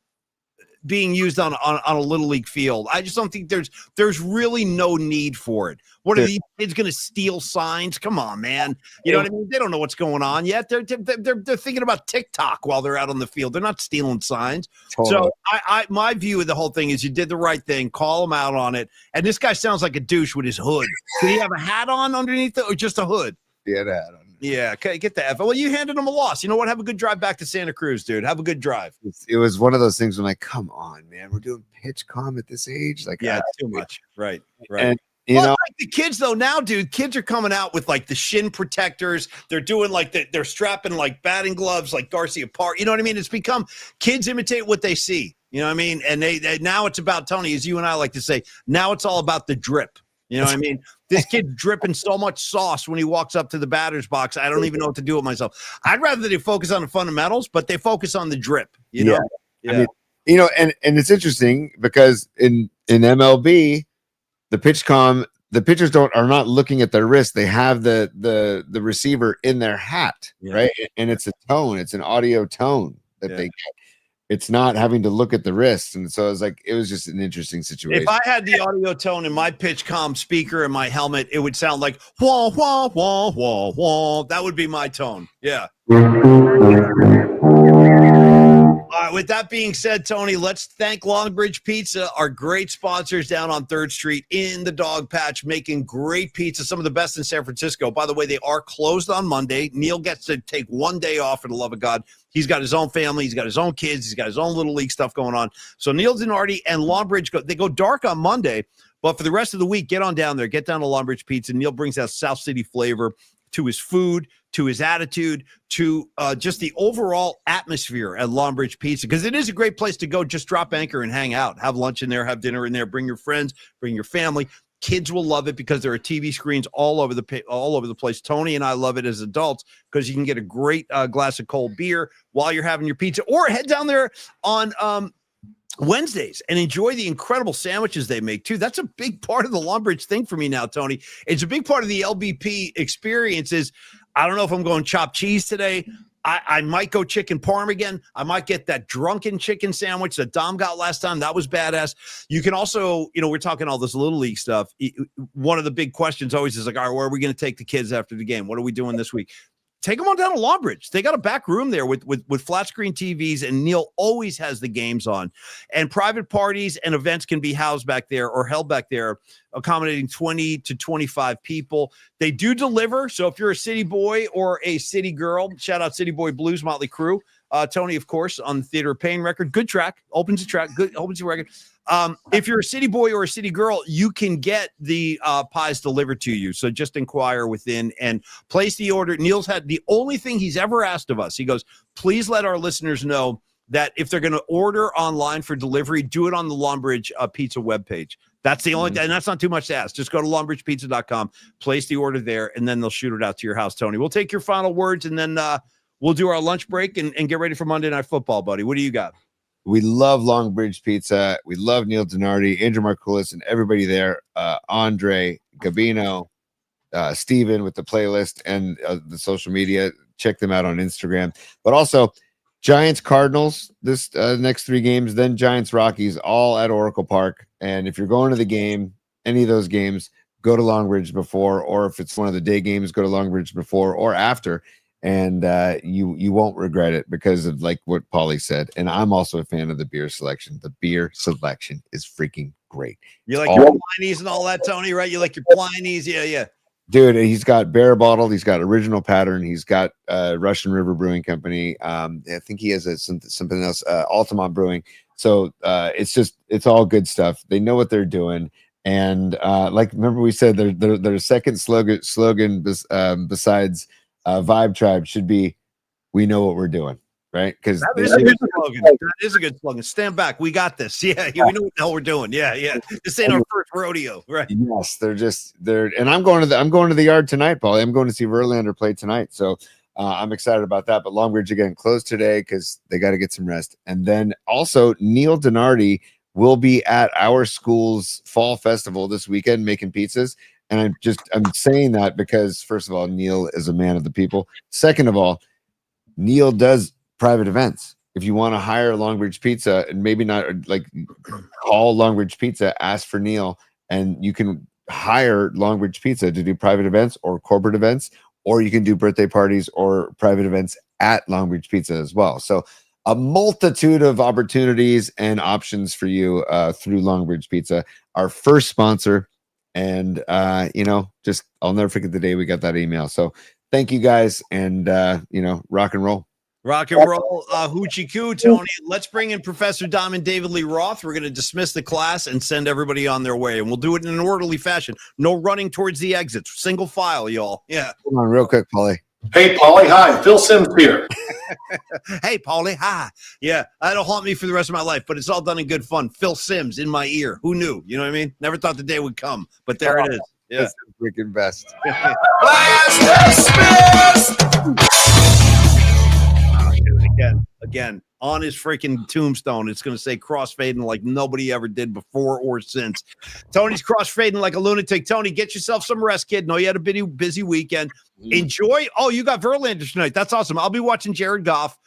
being used on a little league field. I just don't think there's really no need for it. What are these kids going to steal signs? Come on, man. You know what I mean? They don't know what's going on yet. They're thinking about TikTok while they're out on the field. They're not stealing signs. Totally. So my view of the whole thing is you did the right thing. Call him out on it. And this guy sounds like a douche with his hood. Did he have a hat on underneath it or just a hood? He had a hat on. Yeah, okay, get the F. Well, you handed him a loss. You know what? Have a good drive back to Santa Cruz, dude. Have a good drive. It was one of those things where I'm like, come on, man. We're doing pitch comm at this age. Like, yeah, too much. Right. And you know, like the kids though now, dude, kids are coming out with like the shin protectors. They're doing like they're strapping like batting gloves like Garcia Park. You know what I mean? It's become kids imitate what they see. You know what I mean? And they now it's about, Tony, as you and I like to say, now it's all about the drip. You know what I mean? This kid's dripping so much sauce when he walks up to the batter's box. I don't even know what to do with myself. I'd rather they focus on the fundamentals, but they focus on the drip. You know? Yeah. I mean, you know, and it's interesting because in MLB, the pitchers are not looking at their wrist. They have the receiver in their hat, right? And it's a tone. It's an audio tone that they get. It's not having to look at the wrist. And so it was just an interesting situation. If I had the audio tone in my pitch comm speaker in my helmet, it would sound like wah, wah, wah, wah, wah. That would be my tone. Yeah. All right, with that being said, Tony, let's thank Longbridge Pizza, our great sponsors down on 3rd Street in the Dog Patch, making great pizza, some of the best in San Francisco. By the way, they are closed on Monday. Neil gets to take one day off, for the love of God. He's got his own family. He's got his own kids. He's got his own little league stuff going on. So Neil Dinardi and Longbridge, they go dark on Monday, but for the rest of the week, get on down there. Get down to Longbridge Pizza. Neil brings that South City flavor to his food, to his attitude, to just the overall atmosphere at Longbridge Pizza, because it is a great place to go. Just drop anchor and hang out, have lunch in there, have dinner in there, bring your friends, bring your family. Kids will love it because there are TV screens all over the place. Tony and I love it as adults because you can get a great glass of cold beer while you're having your pizza, or head down there on Wednesdays and enjoy the incredible sandwiches they make too. That's a big part of the Longbridge thing for me now, Tony. It's a big part of the LBP experience. I don't know if I'm going chopped cheese today. I might go chicken parm again. I might get that drunken chicken sandwich that Dom got last time. That was badass. You can also, we're talking all this little league stuff. One of the big questions always is like, all right, where are we going to take the kids after the game? What are we doing this week? Take them on down to Longbridge. They got a back room there with flat screen TVs, and Neil always has the games on. And private parties and events can be housed back there or held back there, accommodating 20 to 25 people. They do deliver. So if you're a city boy or a city girl, shout out City Boy Blues, Motley Crue. Tony, of course, on the Theater of Pain record. Good track. Opens the track. Good. Opens the record. If you're a city boy or a city girl, you can get the pies delivered to you. So just inquire within and place the order. Neil's had the only thing he's ever asked of us. He goes, please let our listeners know that if they're going to order online for delivery, do it on the Longbridge Pizza webpage. That's the only thing, and that's not too much to ask. Just go to longbridgepizza.com, place the order there, and then they'll shoot it out to your house, Tony. We'll take your final words, and then we'll do our lunch break and get ready for Monday Night Football, buddy. What do you got? We love Longbridge Pizza. We love Neil Dinardi, Andrew Markoulis, and everybody there. Andre, Gabino, Steven with the playlist and the social media. Check them out on Instagram. But also, Giants Cardinals this next 3 games, then Giants Rockies, all at Oracle Park. And if you're going to the game, any of those games, go to Longbridge before, or if it's one of the day games, go to Longbridge before or after. And you won't regret it because of like what Paulie said. And I'm also a fan of the beer selection. The beer selection is freaking great. You like your Pliny's and all that, Tony, right? You like your Pliny's? Yeah. Dude, he's got Bear Bottled. He's got Original Pattern. He's got Russian River Brewing Company. I think he has something else, Altamont Brewing. So it's all good stuff. They know what they're doing. And like, remember we said their second slogan besides Vibe Tribe should be, we know what we're doing, right? Because that is a good slogan. That is a good slogan. Stand back. We got this. Yeah, we know what the hell we're doing. Yeah. This ain't our first rodeo, right? Yes, they're and I'm going to the yard tonight, Paul. I'm going to see Verlander play tonight. So I'm excited about that. But Longbridge again closed today because they got to get some rest. And then also Neil Dinardi will be at our school's fall festival this weekend making pizzas. And I'm saying that because, first of all, Neil is a man of the people. Second of all, Neil does private events. if you want to hire Longbridge Pizza and maybe not like call Longbridge Pizza, ask for Neil, and you can hire Longbridge Pizza to do private events or corporate events, or you can do birthday parties or private events at Longbridge Pizza as well. So a multitude of opportunities and options for you through Longbridge Pizza, our first sponsor. And, just I'll never forget the day we got that email. So thank you guys. And, rock and roll. Rock and roll, hoochie coo, Tony. Let's bring in Professor Diamond David Lee Roth. We're going to dismiss the class and send everybody on their way. And we'll do it in an orderly fashion. No running towards the exits. Single file, y'all. Yeah. Come on, real quick, Paulie. Hey, Paulie. Hi. Phil Sims here. Hey, Paulie. Hi. Yeah, that'll haunt me for the rest of my life, but it's all done in good fun. Phil Sims in my ear. Who knew? You know what I mean? Never thought the day would come, but there it is. Yeah. That's the freaking best. Again, on his freaking tombstone, it's going to say crossfading like nobody ever did before or since. Tony's crossfading like a lunatic. Tony, get yourself some rest, kid. Know you had a busy weekend. Enjoy. Oh, you got Verlander tonight. That's awesome. I'll be watching Jared Goff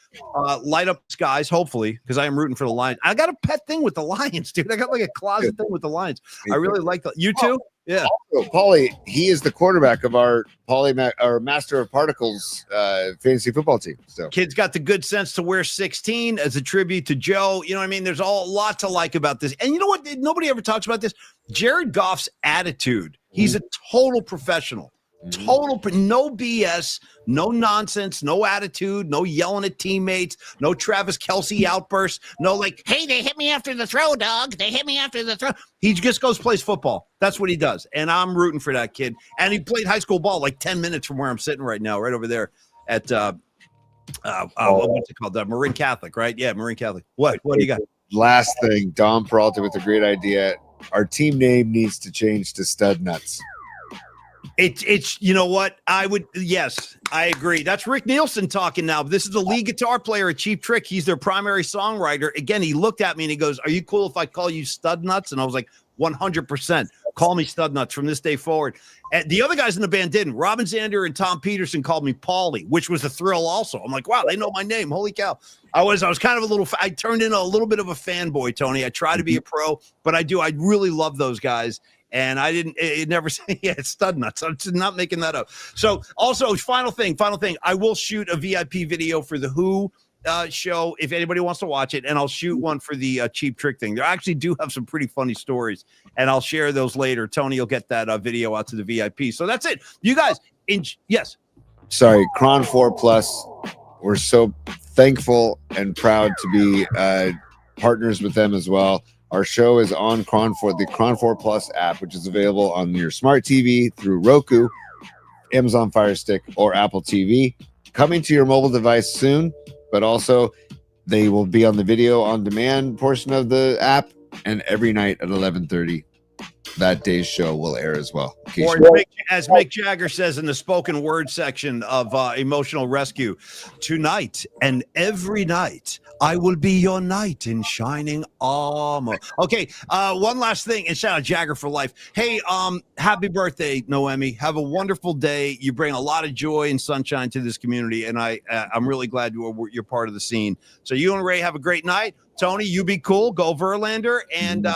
light up skies, hopefully, because I am rooting for the Lions. I got a pet thing with the Lions, dude. I got like a closet thing with the Lions. I really like that. You too? Yeah. Also, Paulie, he is the quarterback of our our Master of Particles fantasy football team. So kid's got the good sense to wear 16 as a tribute to Joe. You know what I mean? There's a lot to like about this. And you know what? Nobody ever talks about this. Jared Goff's attitude. He's a total professional. Total, no BS, no nonsense, no attitude, no yelling at teammates, no Travis Kelce outbursts, no like, hey, they hit me after the throw, dog. They hit me after the throw. He just goes plays football. That's what he does. And I'm rooting for that kid. And he played high school ball like 10 minutes from where I'm sitting right now, right over there at, what's it called? Marin Catholic, right? Yeah, Marin Catholic. What do you got? Last thing, Dom Peralta with a great idea. Our team name needs to change to Stud Nuts. It's you know what yes, I agree. That's Rick Nielsen talking now. This is the lead guitar player at Cheap Trick. He's their primary songwriter. Again, he looked at me and he goes, "Are you cool if I call you Stud Nuts?" And I was like, 100%. Call me Stud Nuts from this day forward. And the other guys in the band didn't. Robin Zander and Tom Peterson called me Paulie, which was a thrill also. I'm like, wow, they know my name. Holy cow. I was kind of I turned into a little bit of a fanboy, Tony. I try to be a pro, but I really love those guys. And I didn't, it never say, yeah, it's Stud Nuts. I'm just not making that up. So also final thing, I will shoot a VIP video for the Who show if anybody wants to watch it. And I'll shoot one for the Cheap Trick thing. They actually do have some pretty funny stories and I'll share those later. Tony will get that video out to the VIP. So that's it. You guys, yes. Sorry, Cron 4 Plus. We're so thankful and proud to be partners with them as well. Our show is on the Cron 4 Plus app, which is available on your smart TV through Roku, Amazon Fire Stick, or Apple TV. Coming to your mobile device soon, but also they will be on the video on demand portion of the app, and every night at 11:30, that day's show will air as well. Or as Mick Jagger says in the spoken word section of Emotional Rescue, tonight and every night, I will be your knight in shining armor. Okay, one last thing, and shout out Jagger for life. Hey, happy birthday, Noemi. Have a wonderful day. You bring a lot of joy and sunshine to this community, and I'm really glad you're part of the scene. So you and Ray have a great night. Tony, you be cool. Go Verlander. And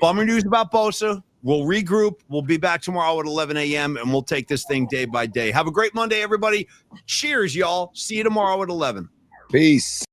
bummer news about Bosa. We'll regroup. We'll be back tomorrow at 11 a.m. and we'll take this thing day by day. Have a great Monday, everybody. Cheers, y'all. See you tomorrow at 11. Peace.